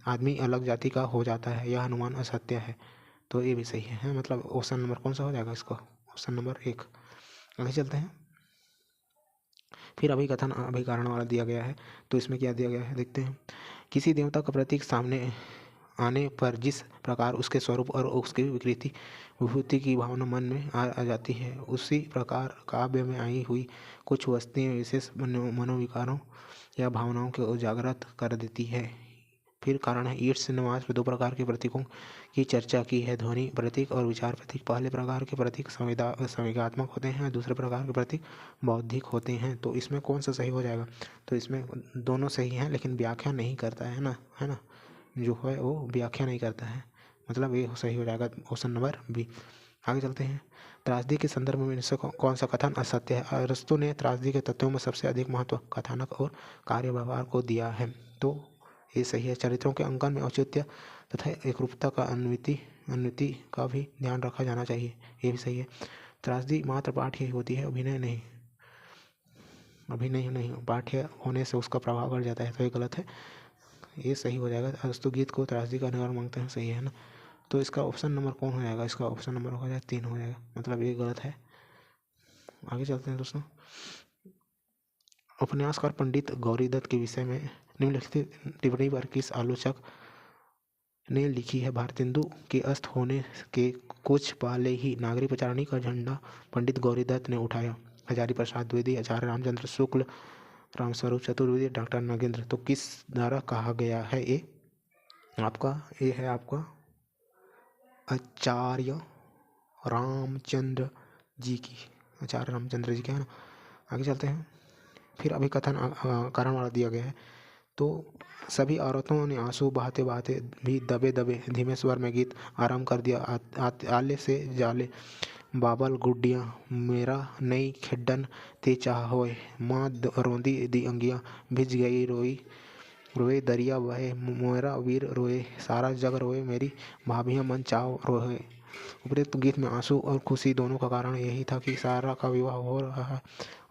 आदमी अलग जाति का हो जाता है, यह अनुमान असत्य है। तो ये भी सही है, मतलब ऑप्शन नंबर कौन सा हो जाएगा इसका? Option number 1। आगे चलते हैं। फिर अभिकथन अभिकारण वाला दिया गया है। तो इसमें क्या दिया गया है देखते हैं। किसी देवता का प्रतीक सामने आने पर जिस प्रकार उसके स्वरूप और उसकी विभूति की भावना मन में आ जाती है, उसी प्रकार काव्य में आई हुई कुछ वस्तुएं विशेष मनोविकारों या भावनाओं को उजागरत कर देती है। फिर कारण है ईट्स ने मात्र दो प्रकार के प्रतीकों की चर्चा की है, ध्वनि प्रतीक और विचार प्रतीक। पहले प्रकार के प्रतीक संवेगात्मक होते हैं, दूसरे प्रकार के प्रतीक बौद्धिक होते हैं। तो इसमें कौन सा सही हो जाएगा? तो इसमें दोनों सही हैं, लेकिन व्याख्या नहीं करता है ना, है ना, जो है वो व्याख्या नहीं करता है, मतलब ये सही हो जाएगा ऑप्शन नंबर बी। आगे चलते हैं। त्रासदी के संदर्भ में इनसे कौन सा कथन असत्य है? अरस्तु ने त्रासदी के तत्वों में सबसे अधिक महत्व कथानक और कार्य व्यवहार को दिया है, तो ये सही है। चरित्रों के अंकन में औचित्य तथा एकरूपता का अनुमिति का भी ध्यान रखा जाना चाहिए, ये भी सही है। त्रासदी मात्र पाठ्य ही होती है, अभिनय नहीं, पाठ्य होने से उसका प्रभाव बढ़ जाता है, तो ये गलत है, ये सही हो जाएगा। अरस्तु गीत को त्रासदी का निवारण मांगते हैं, सही है ना। तो इसका ऑप्शन नंबर कौन हो जाएगा? इसका ऑप्शन नंबर हो जाएगा 3 हो जाएगा, मतलब ये गलत है। आगे चलते हैं दोस्तों। उपन्यासकार पंडित गौरीदत्त के विषय में निम्नलिखित टिप्पणी पर किस आलोचक ने लिखी है? भारतेंदु के अस्त होने के कुछ पहले ही नागरी प्रचारणी का झंडा पंडित गौरीदत्त ने उठाया। हजारी प्रसाद द्विवेदी, आचार्य रामचंद्र शुक्ल, रामस्वरूप चतुर्वेदी, डॉक्टर नगेंद्र। तो किस द्वारा कहा गया है? ये है आपका आचार्य रामचंद्र जी की, आचार्य रामचंद्र जी के, है ना। आगे चलते हैं। फिर अभी कथन कारण वाला दिया गया है। तो सभी औरतों ने आंसू बहाते बहाते भी दबे दबे धीमे स्वर में गीत आरंभ कर दिया। आले से जाले बाबल गुड्डियाँ मेरा नई खेडन ते चाह होए, माँ रोंदी दी अंगियाँ भिज गई रोए दरिया बहे, मोरा वीर रोए, सारा जग रोए, मेरी भाभियाँ मन चाव रोए। उपरोक्त गीत में आंसू और खुशी दोनों का कारण यही था कि सारा का विवाह हो रहा है।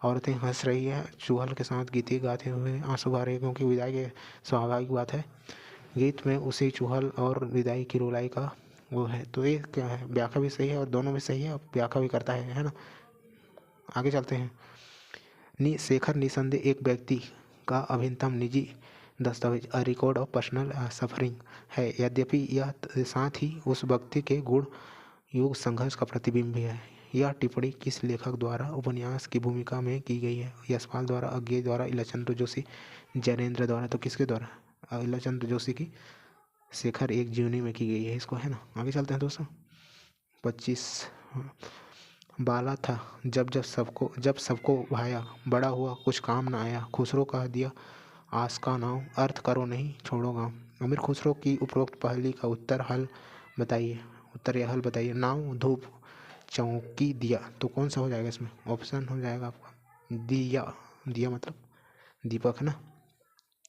औरतें हंस रही हैं, चूहल के साथ गीत गाते हुए आंसू गा रही है, क्योंकि विदाई की स्वाभाविक बात है। गीत में उसी चूहल और विदाई की रुलाई का वो है। तो ये क्या है? व्याख्या भी सही है और दोनों भी सही है, व्याख्या भी करता है ना। आगे चलते हैं। शेखर निसंदेह एक व्यक्ति का अभिन्नतम निजी दस्तावेज, a record of personal suffering है, यद्यपि यह साथ ही उस व्यक्ति के गुण युग संघर्ष का प्रतिबिंब भी है। यह टिप्पणी किस लेखक द्वारा उपन्यास की भूमिका में की गई है? यशपाल द्वारा, अज्ञेय द्वारा, इलाचंद्र जोशी, जैनेन्द्र द्वारा। तो किसके द्वारा? इलाचंद्र जोशी की शेखर एक जीवनी में की गई है इसको, है ना। आगे चलते हैं दोस्तों। 25 बाला था जब सबको भाया, बड़ा हुआ कुछ काम न आया, खुसरो कह दिया आस का नाव, अर्थ करो नहीं छोड़ो गाँव। अमीर खुसरो की उपरोक्त पहली का उत्तर या हल बताइए। नाव, धूप, चौकी, दिया। तो कौन सा हो जाएगा इसमें? ऑप्शन हो जाएगा आपका दिया मतलब दीपक, है ना,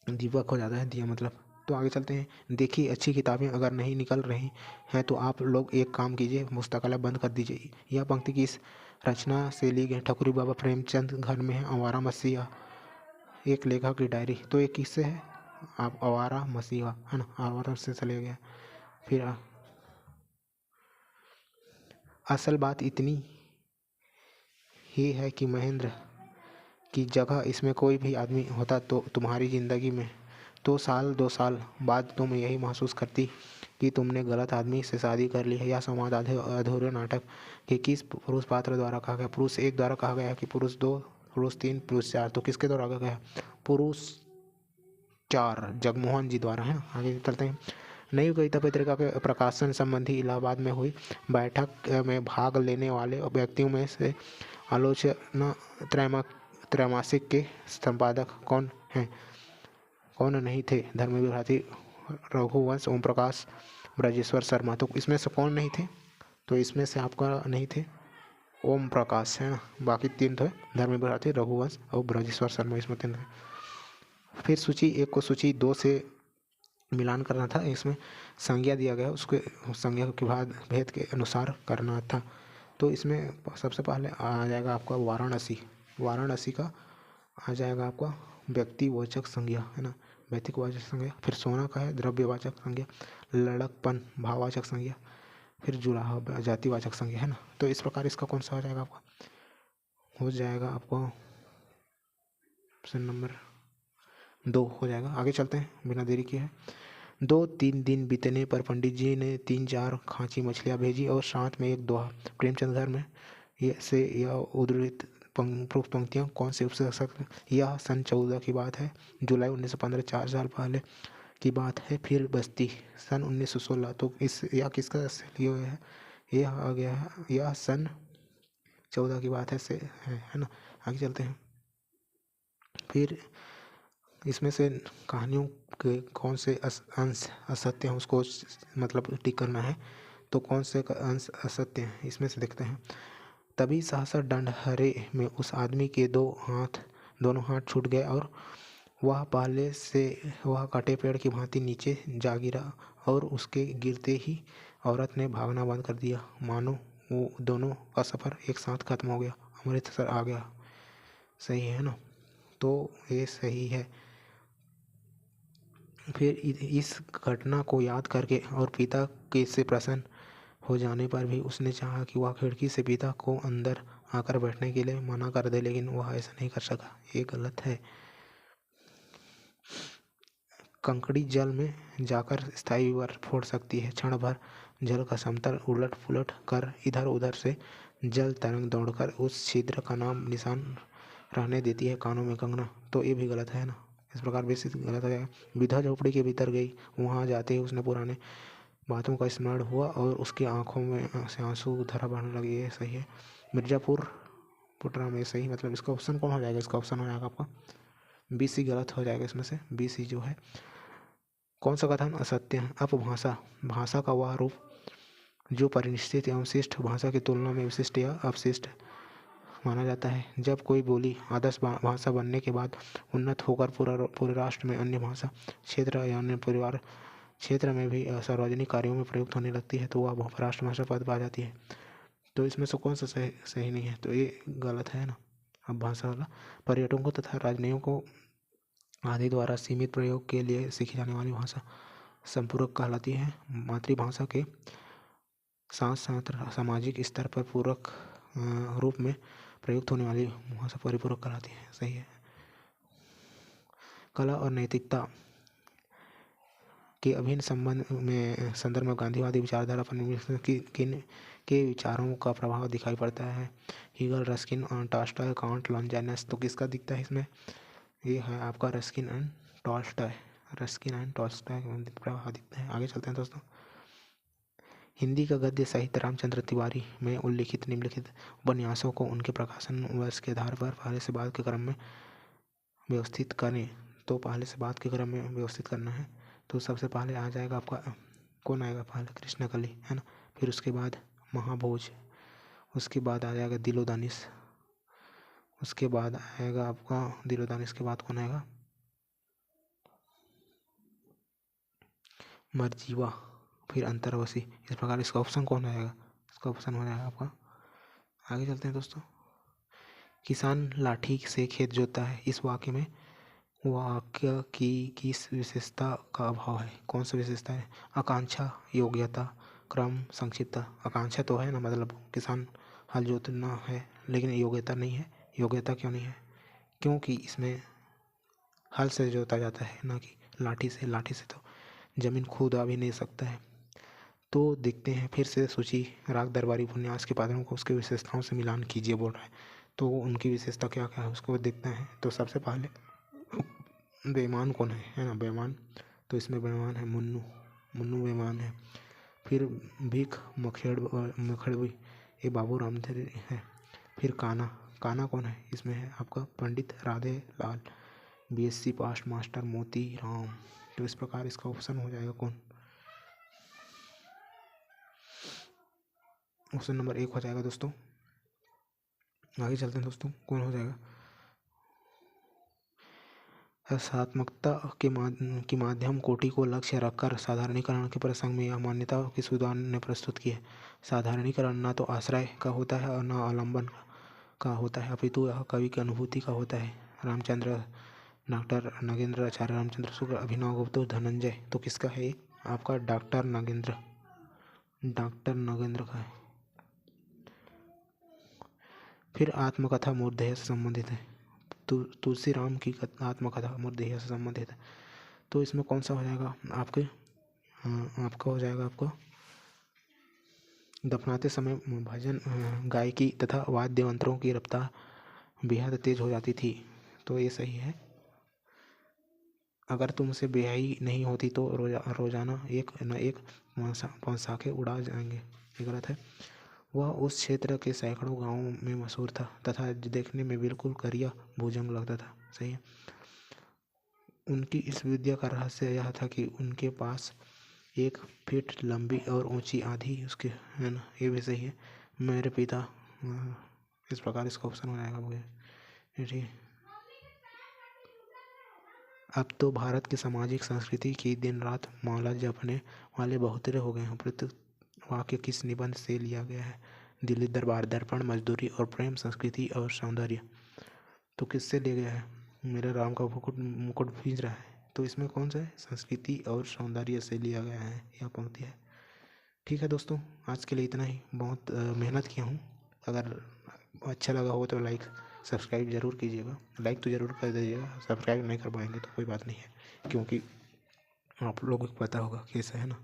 दीपक हो जाता है दिया मतलब। तो आगे चलते हैं। देखिए, अच्छी किताबें अगर नहीं निकल रही हैं तो आप लोग एक काम कीजिए, पुस्तकालय बंद कर दीजिए। यह पंक्ति किस रचना से ली गई? ठकुरी बाबा प्रेमचंद घर में है, आवारा मसीहा, एक लेखक की डायरी। तो ये किससे है? आप आवारा मसीहा, है ना, आवारा से चले गया। फिर असल बात इतनी ही है कि महेंद्र की जगह इसमें कोई भी आदमी होता तो तुम्हारी ज़िंदगी में तो 2 साल बाद तुम यही महसूस करती कि तुमने गलत आदमी से शादी कर ली है। यह संवाद अधूरे नाटक के किस पुरुष पात्र द्वारा कहा गया? पुरुष 1 द्वारा कहा गया कि पुरुष 2, पुरुष 3, पुरुष 4। तो किसके द्वारा कहा गया? पुरुष 4, जगमोहन जी द्वारा, है। आगे चलते हैं। नई कविता पत्रिका के प्रकाशन संबंधी इलाहाबाद में हुई बैठक में भाग लेने वाले व्यक्तियों में से आलोचना त्रैमासिक के संपादक कौन हैं? कौन नहीं थे? धर्मवीर भारती, रघुवंश, ओम प्रकाश, ब्रजेश्वर शर्मा। तो इसमें से कौन नहीं थे? तो इसमें से आपका नहीं थे ओम प्रकाश, है ना, बाकी 3 थे, धर्मवीर भारती, रघुवंश और ब्रजेश्वर शर्मा, इसमें 3 थे। फिर सूची 1 को सूची 2 से मिलान करना था, इसमें संज्ञा दिया गया, उसके संज्ञा के बाद भेद के अनुसार करना था। तो इसमें सबसे पहले आ जाएगा आपका वाराणसी का आ जाएगा आपका व्यक्तिवाचक संज्ञा, है ना, व्यक्तिवाचक संज्ञा। फिर सोना का है द्रव्यवाचक संज्ञा, लड़कपन भाववाचक संज्ञा, फिर जुड़ाव जातिवाचक संज्ञा, है ना। तो इस प्रकार इसका कौन सा हो जाएगा आपका? हो जाएगा आपका ऑप्शन नंबर 2 हो जाएगा। आगे चलते हैं बिना देरी किए है। 2-3 दिन बीतने पर पंडित जी ने 3-4 खांची मछलियाँ भेजी और साथ में एक दोहा। प्रेमचंद घर में यह उद्धृत पंक्तियाँ कौन से उपन्यासक? यह सन 14 की बात है, जुलाई 1915, 4 साल पहले की बात है। फिर बस्ती सन 1916, तो इस यह किसका ये है? यह आ गया है, यह सन 14 की बात है ना। आगे चलते हैं। फिर इसमें से कहानियों के कौन से अंश असत्य हैं उसको मतलब टिक करना है। तो कौन से अंश असत्य हैं इसमें से देखते हैं। तभी सहसा डंडहरे में उस आदमी के दोनों हाथ छूट गए और वह पहले से वह कटे पेड़ की भांति नीचे जा गिरा और उसके गिरते ही औरत ने भागना बंद कर दिया, मानो वो दोनों का सफ़र एक साथ खत्म हो गया, अमृतसर आ गया। सही है ना, तो ये सही है। फिर इस घटना को याद करके और पिता के से प्रसन्न हो जाने पर भी उसने चाहा कि वह खिड़की से पिता को अंदर आकर बैठने के लिए मना कर दे, लेकिन वह ऐसा नहीं कर सका। ये गलत है। कंकड़ी जल में जाकर स्थायी बर्फ फोड़ सकती है। क्षण भर जल का समतल उलट पुलट कर इधर उधर से जल तरंग दौड़कर उस छिद्र का नाम निशान रहने देती है, कानों में कंगना। तो ये भी गलत है ना, इस प्रकार बेसिक गलत हो जाएगा। विधा झोपड़ी के भीतर गई, वहाँ जाते ही उसने पुराने बातों का स्मरण हुआ और उसकी आंखों में से आंसू धारा बहने लगी। ये सही है। मिर्जापुर पुटरा में सही, मतलब इसका ऑप्शन कौन हो जाएगा? इसका ऑप्शन हो जाएगा आपका BC गलत हो जाएगा। इसमें से BC जो है। कौन सा कथन असत्य है? अपभाषा भाषा का वह रूप जो परिनिष्ठित एवं शिष्ट भाषा की तुलना में विशिष्ट या अपशिष्ट माना जाता है। जब कोई बोली आदर्श भाषा बनने के बाद उन्नत होकर पूरे राष्ट्र में अन्य भाषा क्षेत्र या अन्य परिवार क्षेत्र में भी सार्वजनिक कार्यों में प्रयुक्त होने लगती है, तो वह राष्ट्रभाषा पद पा जाती है। तो इसमें से कौन सा सही नहीं है? तो ये गलत है ना। अब भाषा वाला पर्यटकों तथा राजनयिकों आदि द्वारा सीमित प्रयोग के लिए सीखी जाने वाली भाषा संपूरक कहलाती है। मातृभाषा के साथ साथ सामाजिक स्तर पर पूरक रूप में प्रयुक्त होने वाली भाषा परिपूरक कहलाती है। सही है। कला और नैतिकता के अभिन्न संदर्भ में गांधीवादी विचारधारा पर किन के विचारों का प्रभाव दिखाई पड़ता है? Hegel, Ruskin, Tolstoy, Kant, Longinus. तो किसका दिखता है इसमें? ये है आपका Ruskin and Tolstoy. Ruskin and Tolstoy का प्रभाव दिखता है। आगे चलते हैं दोस्तों। हिंदी का गद्य साहित्य रामचंद्र तिवारी में उल्लिखित निम्नलिखित उपन्यासों को उनके प्रकाशन वर्ष के आधार पर पहले से बाद के क्रम में व्यवस्थित करें। तो पहले से बाद के क्रम में व्यवस्थित करना है। तो सबसे पहले आ जाएगा आपका कौन आएगा? पहले कृष्णकली है ना, फिर उसके बाद महाभोज, उसके बाद आ जाएगा दिलोदानिश, उसके बाद आएगा आपका दिलोदानिश के बाद कौन आएगा? मरजीवा, फिर अंतर्वशी। इस प्रकार इसका ऑप्शन कौन आएगा? इसका ऑप्शन हो जाएगा आपका। आगे चलते हैं दोस्तों। किसान लाठी से खेत जोतता है, इस वाक्य में वाक्य की किस विशेषता का अभाव है? कौन सा विशेषता है? आकांक्षा, योग्यता, क्रम, संक्षिप्तता। आकांक्षा तो है ना, मतलब किसान हल जोतना है, लेकिन योग्यता नहीं है। योग्यता क्यों नहीं है? क्योंकि इसमें हल से जोता जाता है, ना कि लाठी से। लाठी से तो जमीन खोदा भी नहीं सकता है। तो देखते हैं फिर से सूची। राग दरबारी उपन्यास के पात्रों को उसके विशेषताओं से मिलान कीजिए बोल रहा है, तो उनकी विशेषता क्या क्या है उसको देखते हैं। तो सबसे पहले बेईमान कौन है ना? बेईमान, तो इसमें बेईमान है मुन्नू। मुन्नू बेईमान है। फिर भीख मखड़वी, ये बाबू रामधरी है। फिर काना, काना कौन है? इसमें है आपका पंडित राधे लाल, BSc पास मास्टर मोती राम। तो इस प्रकार इसका ऑप्शन हो जाएगा कौन? ऑप्शन नंबर 1 हो जाएगा दोस्तों। आगे चलते हैं दोस्तों, कौन हो जाएगा? रसात्मकता की माध्यम कोटि को लक्ष्य रखकर साधारणीकरण के प्रसंग में यह मान्यता किस विद्वान ने प्रस्तुत की है? साधारणीकरण न तो आश्रय का होता है और न आलम्बन का होता है, अपितु यह कवि की अनुभूति का होता है। रामचंद्र, डॉक्टर नगेंद्र, आचार्य रामचंद्र शुक्ल, अभिनव गुप्त, धनंजय। तो किसका है ये? आपका डॉक्टर नगेंद्र। डॉक्टर नगेंद्र का है। फिर आत्मकथा मूर्धेय से संबंधित है। तुलसी राम की आत्मकथा मूर्धेय से संबंधित है। तो इसमें कौन सा हो जाएगा? आपके आपका हो जाएगा। आपको दफनाते समय भजन गायकी तथा वाद्य यंत्रों की रफ्तार बेहद तेज हो जाती थी। तो ये सही है। अगर तुमसे ब्याही नहीं होती तो रोजाना एक न एक पौंसाके उड़ा जाएंगे, ये गलत है। वह उस क्षेत्र के सैकड़ों गांवों में मशहूर था तथा देखने में बिल्कुल करिया भुजंग लगता था। सही है। उनकी इस विद्या का रहस्य यह था कि उनके पास 1 फीट लंबी और ऊंची आधी उसके, है ना, ये भी सही है। मेरे पिता, इस प्रकार इसका ऑप्शन हो जाएगा मुझे, ठीक है। अब तो भारत की सामाजिक संस्कृति की दिन रात माला जपने वाले बहुतेरे हो गए हैं। प्रत्येक वाक्य किस निबंध से लिया गया है? दिल्ली दरबार, दर्पण, मजदूरी और प्रेम, संस्कृति और सौंदर्य। तो किससे लिया गया है? मेरे राम का मुकुट मुकुट भींज रहा है, तो इसमें कौन सा है? संस्कृति और सौंदर्य से लिया गया है यह पंक्ति है। ठीक है दोस्तों, आज के लिए इतना ही। बहुत मेहनत किया हूँ। अगर अच्छा लगा हो तो लाइक सब्सक्राइब ज़रूर कीजिएगा। लाइक तो ज़रूर कर दीजिएगा, सब्सक्राइब नहीं कर पाएंगे तो कोई बात नहीं है, क्योंकि आप लोगों को पता होगा कैसा है ना।